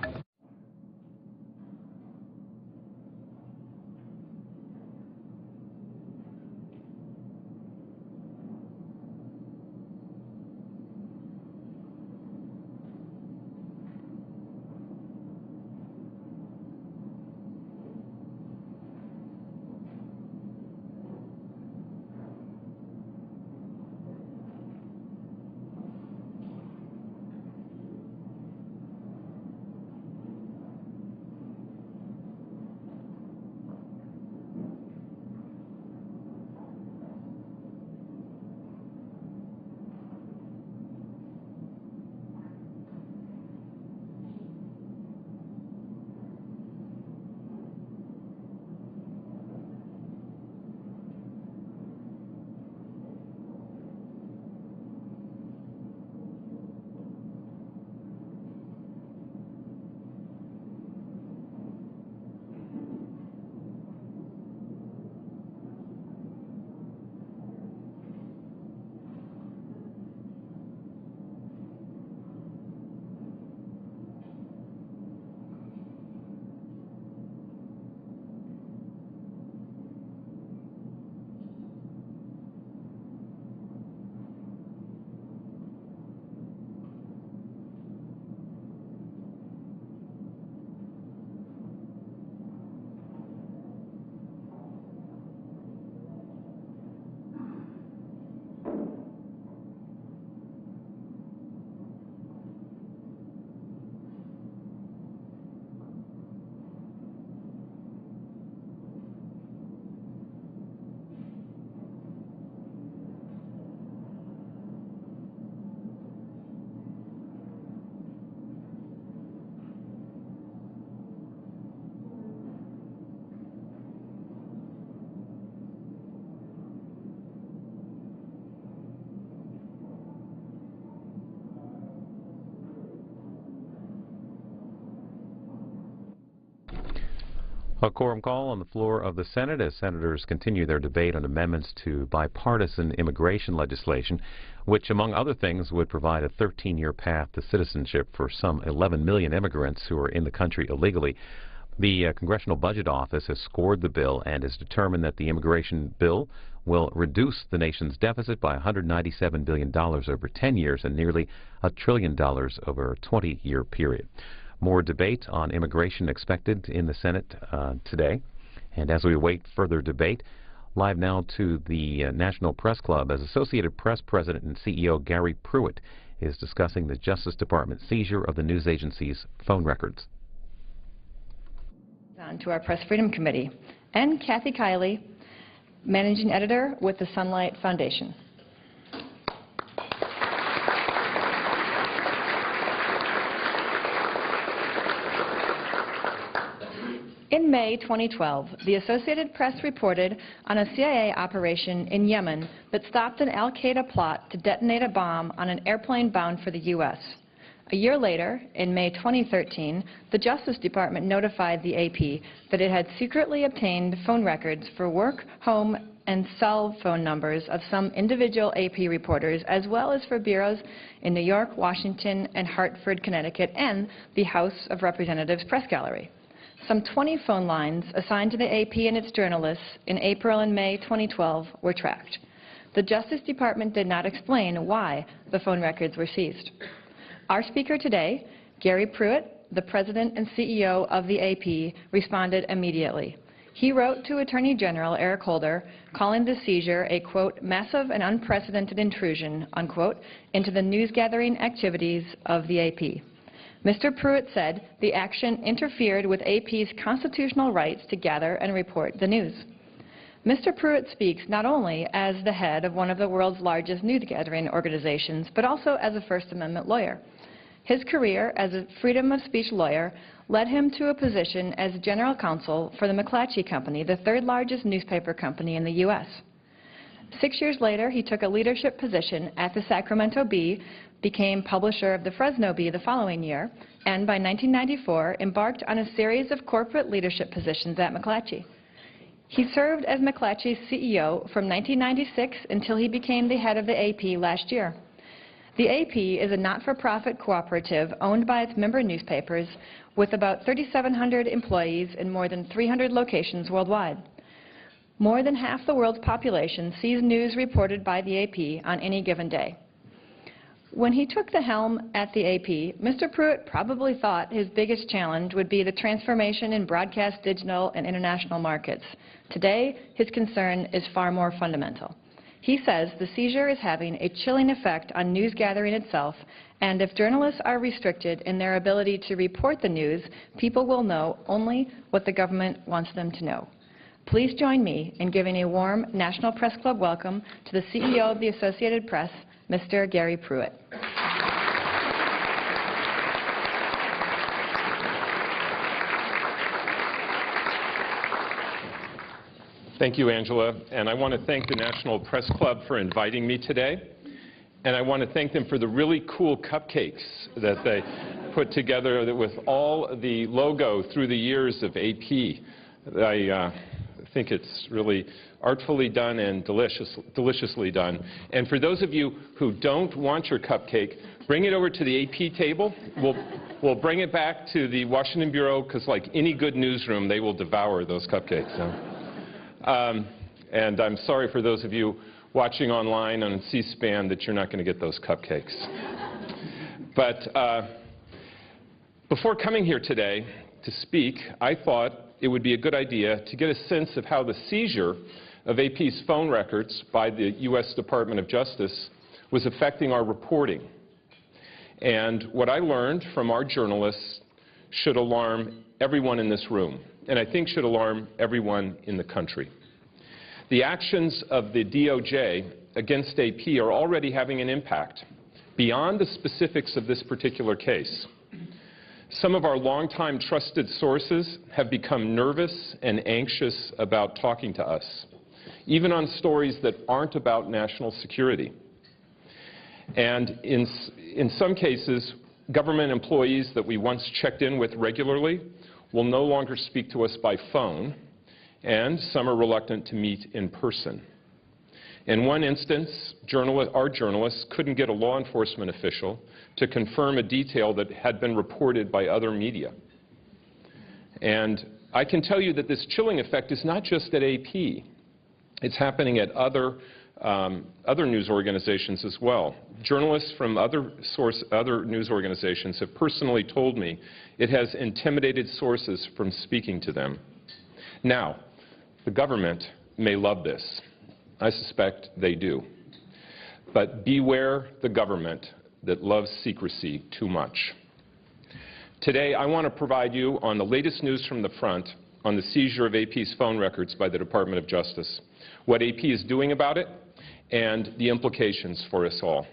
A quorum call on the floor of the Senate as senators continue their debate on amendments to bipartisan immigration legislation, which, among other things, would provide a 13-year path to citizenship for some 11 million immigrants who are in the country illegally. The Congressional Budget Office has scored the bill and is determined that the immigration bill will reduce the nation's deficit by $197 billion over 10 years and nearly $1 trillion over a 20-year period. More debate on immigration expected in the Senate today. And as we await further debate, live now to the National Press Club as Associated Press President and CEO Gary Pruitt is discussing the Justice Department seizure of the news agency's phone records. On to our Press Freedom Committee, and Kathy Kiley, Managing Editor with the Sunlight Foundation. In May 2012, the Associated Press reported on a CIA operation in Yemen that stopped an al-Qaeda plot to detonate a bomb on an airplane bound for the U.S. A year later, in May 2013, the Justice Department notified the AP that it had secretly obtained phone records for work, home, and cell phone numbers of some individual AP reporters, as well as for bureaus in New York, Washington, and Hartford, Connecticut, and the House of Representatives Press Gallery. Some 20 phone lines assigned to the AP and its journalists in April and May 2012 were tracked. The Justice Department did not explain why the phone records were seized. Our speaker today, Gary Pruitt, the President and CEO of the AP, responded immediately. He wrote to Attorney General Eric Holder, calling the seizure a, quote, massive and unprecedented intrusion, unquote, into the news-gathering activities of the AP. Mr. Pruitt said the action interfered with AP's constitutional rights to gather and report the news. Mr. Pruitt speaks not only as the head of one of the world's largest news-gathering organizations, but also as a First Amendment lawyer. His career as a freedom of speech lawyer led him to a position as general counsel for the McClatchy Company, the third largest newspaper company in the U.S. 6 years later, he took a leadership position at the Sacramento Bee, became publisher of the Fresno Bee the following year, and by 1994 embarked on a series of corporate leadership positions at McClatchy. He served as McClatchy's CEO from 1996 until he became the head of the AP last year. The AP is a not-for-profit cooperative owned by its member newspapers with about 3,700 employees in more than 300 locations worldwide. More than half the world's population sees news reported by the AP on any given day. When he took the helm at the AP, Mr. Pruitt probably thought his biggest challenge would be the transformation in broadcast, digital, and international markets. Today, his concern is far more fundamental. He says the seizure is having a chilling effect on news gathering itself, and if journalists are restricted in their ability to report the news, people will know only what the government wants them to know. Please join me in giving a warm National Press Club welcome to the CEO of the Associated Press, Mr. Gary Pruitt. Thank you, Angela, and I want to thank the National Press Club for inviting me today, and I want to thank them for the really cool cupcakes that they put together with all the logo through the years of AP. I think it's really artfully done and deliciously done. And for those of you who don't want your cupcake, bring it over to the AP table. We'll bring it back to the Washington Bureau, because like any good newsroom, they will devour those cupcakes. So. And I'm sorry for those of you watching online on C-SPAN that you're not going to get those cupcakes. But before coming here today to speak, I thought it would be a good idea to get a sense of how the seizure of AP's phone records by the U.S. Department of Justice was affecting our reporting. And what I learned from our journalists should alarm everyone in this room, and I think should alarm everyone in the country. The actions of the DOJ against AP are already having an impact beyond the specifics of this particular case. Some of our longtime trusted sources have become nervous and anxious about talking to us, even on stories that aren't about national security. And in some cases, government employees that we once checked in with regularly will no longer speak to us by phone, and some are reluctant to meet in person. In one instance, our journalists couldn't get a law enforcement official to confirm a detail that had been reported by other media. And I can tell you that this chilling effect is not just at AP. It's happening at other news organizations as well. Journalists from other news organizations have personally told me it has intimidated sources from speaking to them. Now, the government may love this. I suspect they do. But beware the government that loves secrecy too much. Today, I want to provide you on the latest news from the front on the seizure of AP's phone records by the Department of Justice, what AP is doing about it, and the implications for us all.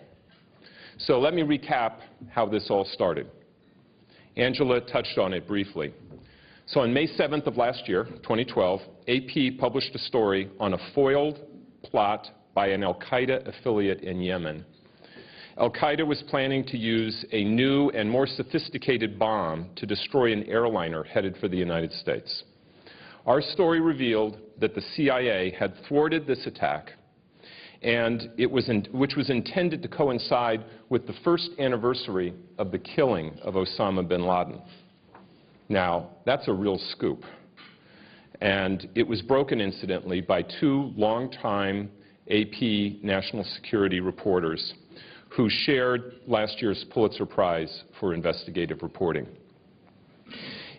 So let me recap how this all started. Angela touched on it briefly. So on May 7th of last year, 2012, AP published a story on a foiled plot by an al-Qaeda affiliate in Yemen. Al-Qaeda was planning to use a new and more sophisticated bomb to destroy an airliner headed for the United States. Our story revealed that the CIA had thwarted this attack, and which was intended to coincide with the first anniversary of the killing of Osama bin Laden. Now, that's a real scoop. And it was broken, incidentally, by two longtime AP national security reporters who shared last year's Pulitzer Prize for investigative reporting.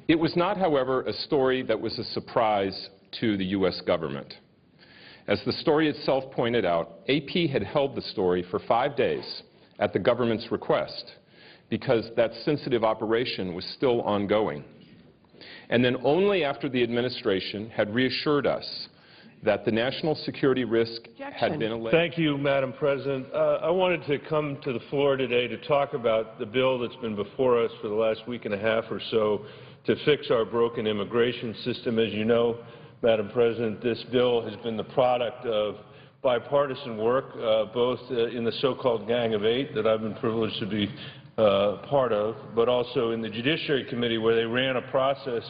It was not, however, a story that was a surprise to the U.S. government. As the story itself pointed out, AP had held the story for 5 days at the government's request because that sensitive operation was still ongoing. And then only after the administration had reassured us that the national security risk had been alleged. Thank you, Madam President. I wanted to come to the floor today to talk about the bill that's been before us for the last week and a half or so to fix our broken immigration system. As you know, Madam President, this bill has been the product of bipartisan work, both in the so-called Gang of Eight that I've been privileged to be part of, but also in the Judiciary Committee, where they ran a process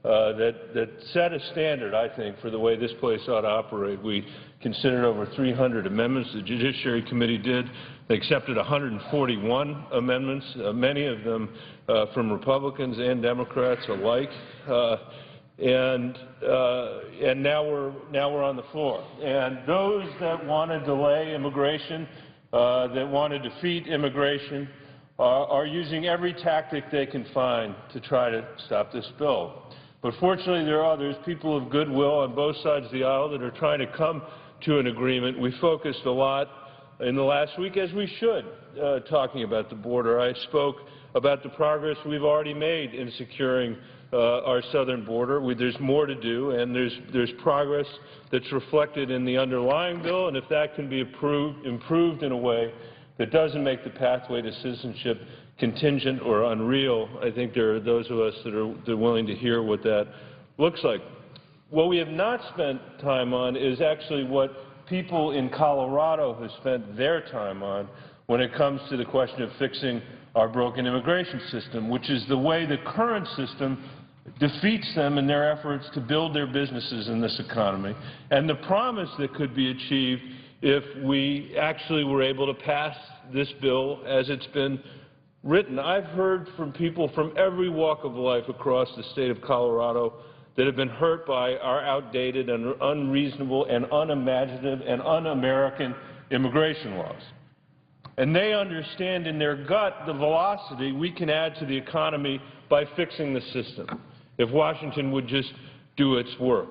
that set a standard, I think, for the way this place ought to operate. We considered over 300 amendments. The Judiciary Committee did. They accepted 141 amendments, many of them from Republicans and Democrats alike. And now we're on the floor. And those that want to delay immigration, that want to defeat immigration, are using every tactic they can find to try to stop this bill. But fortunately, there are others, people of goodwill on both sides of the aisle, that are trying to come to an agreement. We focused a lot in the last week, as we should, talking about the border. I spoke about the progress we've already made in securing our southern border. There's more to do, and there's progress that's reflected in the underlying bill, and if that can be improved in a way that doesn't make the pathway to citizenship contingent or unreal, I think there are those of us that are willing to hear what that looks like. What we have not spent time on is actually what people in Colorado have spent their time on when it comes to the question of fixing our broken immigration system, which is the way the current system defeats them in their efforts to build their businesses in this economy, and the promise that could be achieved if we actually were able to pass this bill as it's been written. I've heard from people from every walk of life across the state of Colorado that have been hurt by our outdated and unreasonable and unimaginative and un-American immigration laws. And they understand in their gut the velocity we can add to the economy by fixing the system, if Washington would just do its work.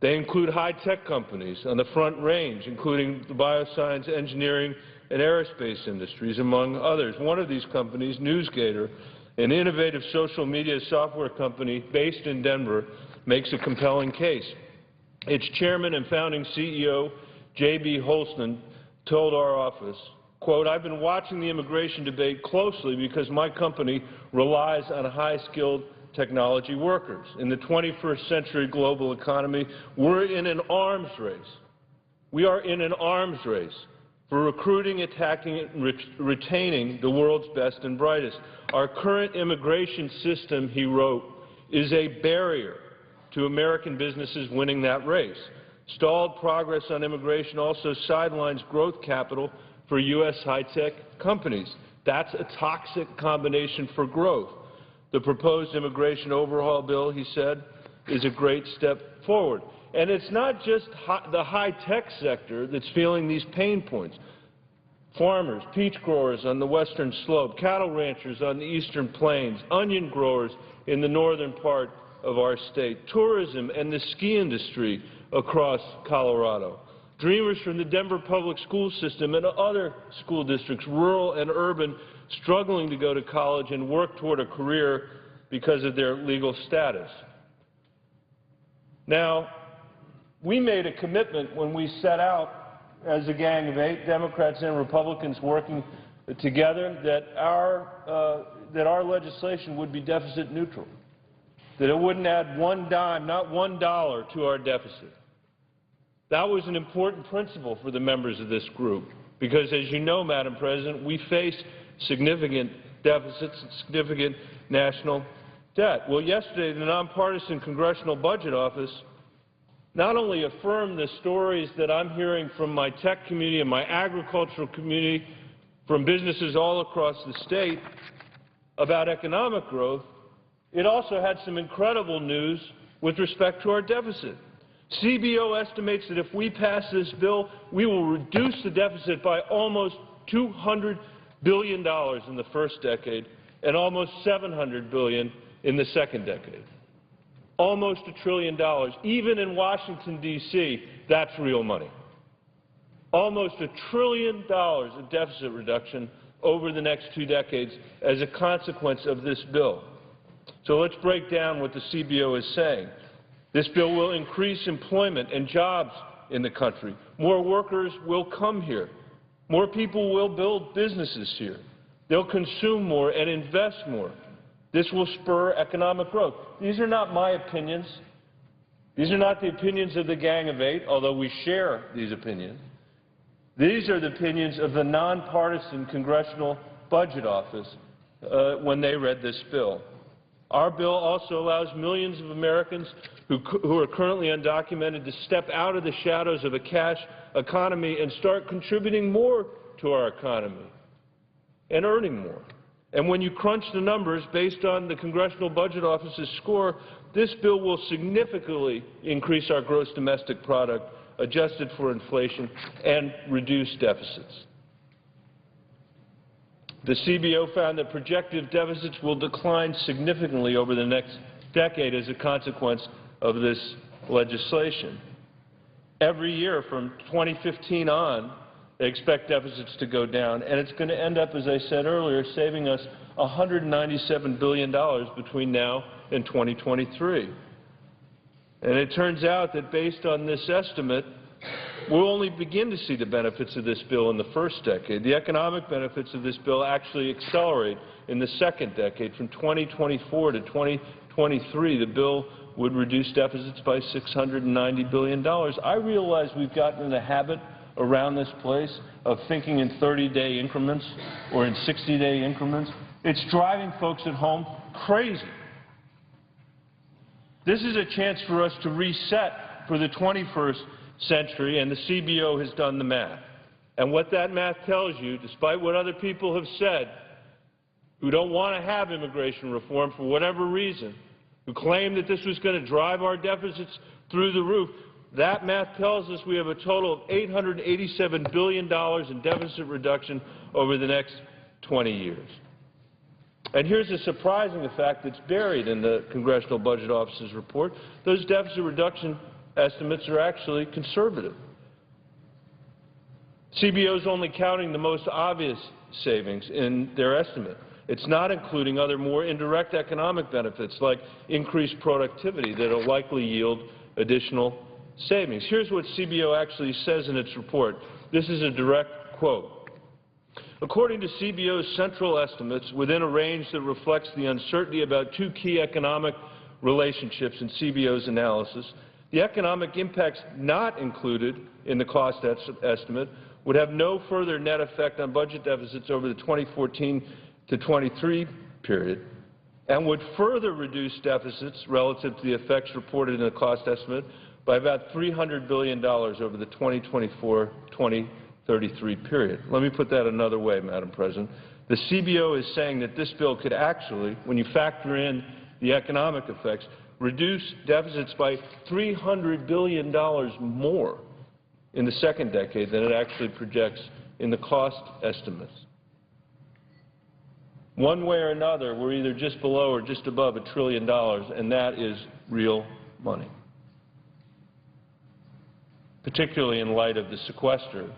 They include high-tech companies on the Front Range, including the bioscience, engineering, and aerospace industries, among others. One of these companies, NewsGator, an innovative social media software company based in Denver, makes a compelling case. Its chairman and founding CEO, J.B. Holston, told our office, quote, "I've been watching the immigration debate closely because my company relies on high-skilled technology workers. In the 21st century global economy, we're in an arms race. We are in an arms race for recruiting, attacking, and retaining the world's best and brightest. Our current immigration system," he wrote, "is a barrier to American businesses winning that race. Stalled progress on immigration also sidelines growth capital for U.S. high-tech companies. That's a toxic combination for growth. The proposed immigration overhaul bill," he said, "is a great step forward." And it's not just the high-tech sector that's feeling these pain points. Farmers, peach growers on the western slope, cattle ranchers on the eastern plains, onion growers in the northern part of our state, tourism and the ski industry across Colorado, dreamers from the Denver public school system and other school districts, rural and urban, struggling to go to college and work toward a career because of their legal status. Now, we made a commitment when we set out as a gang of 8, Democrats and Republicans working together, that our legislation would be deficit neutral, that it wouldn't add one dime, not $1 to our deficit. That was an important principle for the members of this group because, as you know, Madam President, we face significant deficits and significant national debt. Well, yesterday, the nonpartisan Congressional Budget Office not only affirmed the stories that I'm hearing from my tech community and my agricultural community, from businesses all across the state about economic growth, it also had some incredible news with respect to our deficit. CBO estimates that if we pass this bill, we will reduce the deficit by almost $200 billion in the first decade and almost $700 billion in the second decade. Almost $1 trillion. Even in Washington, D.C., that's real money. Almost $1 trillion of deficit reduction over the next 2 decades as a consequence of this bill. So let's break down what the CBO is saying. This bill will increase employment and jobs in the country. More workers will come here. More people will build businesses here. They'll consume more and invest more. This will spur economic growth. These are not my opinions. These are not the opinions of the Gang of 8, although we share these opinions. These are the opinions of the nonpartisan Congressional Budget Office when they read this bill. Our bill also allows millions of Americans who are currently undocumented to step out of the shadows of a cash economy and start contributing more to our economy and earning more. And when you crunch the numbers based on the Congressional Budget Office's score, this bill will significantly increase our gross domestic product, adjusted for inflation, and reduce deficits. The CBO found that projected deficits will decline significantly over the next decade as a consequence of this legislation. Every year from 2015 on, they expect deficits to go down, and it's going to end up, as I said earlier, saving us $197 billion between now and 2023. And it turns out that based on this estimate, we'll only begin to see the benefits of this bill in the first decade. The economic benefits of this bill actually accelerate in the second decade. From 2024 to 2023, the bill would reduce deficits by $690 billion. I realize we've gotten in the habit around this place of thinking in 30-day increments or in 60-day increments. It's driving folks at home crazy. This is a chance for us to reset for the 21st century, and the CBO has done the math. And what that math tells you, despite what other people have said, who don't want to have immigration reform for whatever reason, who claim that this was going to drive our deficits through the roof, that math tells us we have a total of $887 billion in deficit reduction over the next 20 years. And here's a surprising fact that's buried in the Congressional Budget Office's report. Those deficit reduction estimates are actually conservative. CBO is only counting the most obvious savings in their estimate. It's not including other more indirect economic benefits like increased productivity that will likely yield additional savings. Here's what CBO actually says in its report. This is a direct quote. According to CBO's central estimates, within a range that reflects the uncertainty about 2 key economic relationships in CBO's analysis, the economic impacts not included in the cost estimate would have no further net effect on budget deficits over the 2014 to 23 period and would further reduce deficits relative to the effects reported in the cost estimate by about $300 billion over the 2024-2033 period. Let me put that another way, Madam President. The CBO is saying that this bill could actually, when you factor in the economic effects, reduce deficits by $300 billion more in the second decade than it actually projects in the cost estimates. One way or another, we're either just below or just above $1 trillion, and that is real money, particularly in light of the sequester,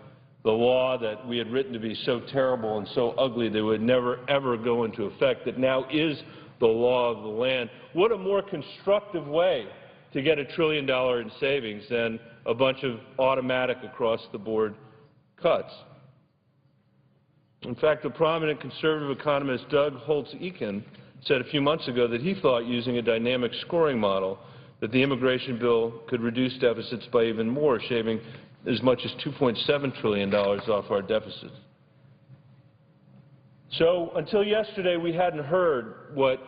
the law that we had written to be so terrible and so ugly that it would never, ever go into effect, that now is the law of the land. What a more constructive way to get $1 trillion in savings than a bunch of automatic across-the-board cuts. In fact, the prominent conservative economist Doug Holtz-Eakin said a few months ago that he thought using a dynamic scoring model that the immigration bill could reduce deficits by even more, shaving as much as $2.7 trillion off our deficits. So until yesterday, we hadn't heard what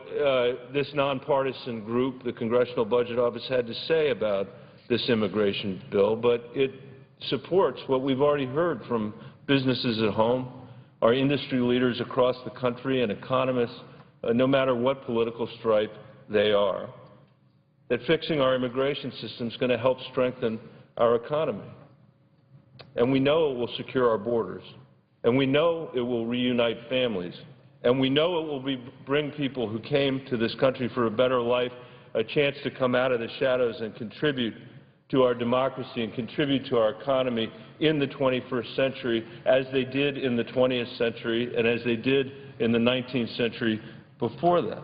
this nonpartisan group, the Congressional Budget Office, had to say about this immigration bill, but it supports what we've already heard from businesses at home, our industry leaders across the country, and economists, no matter what political stripe they are, that fixing our immigration system is going to help strengthen our economy. And we know it will secure our borders. And we know it will reunite families. And we know it will bring people who came to this country for a better life a chance to come out of the shadows and contribute to our democracy and contribute to our economy in the 21st century, as they did in the 20th century and as they did in the 19th century before that.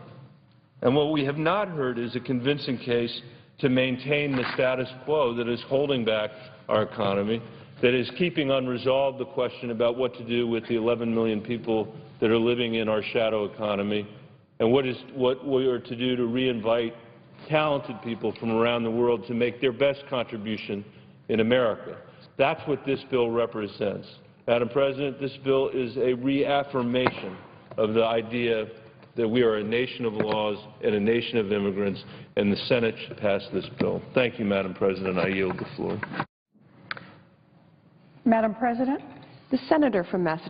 And what we have not heard is a convincing case to maintain the status quo that is holding back our economy, that is keeping unresolved the question about what to do with the 11 million people that are living in our shadow economy, and what we are to do to reinvite talented people from around the world to make their best contribution in America. That's what this bill represents. Madam President, this bill is a reaffirmation of the idea that we are a nation of laws and a nation of immigrants, and the Senate should pass this bill. Thank you, Madam President. I yield the floor. Madam President, the senator from Massachusetts.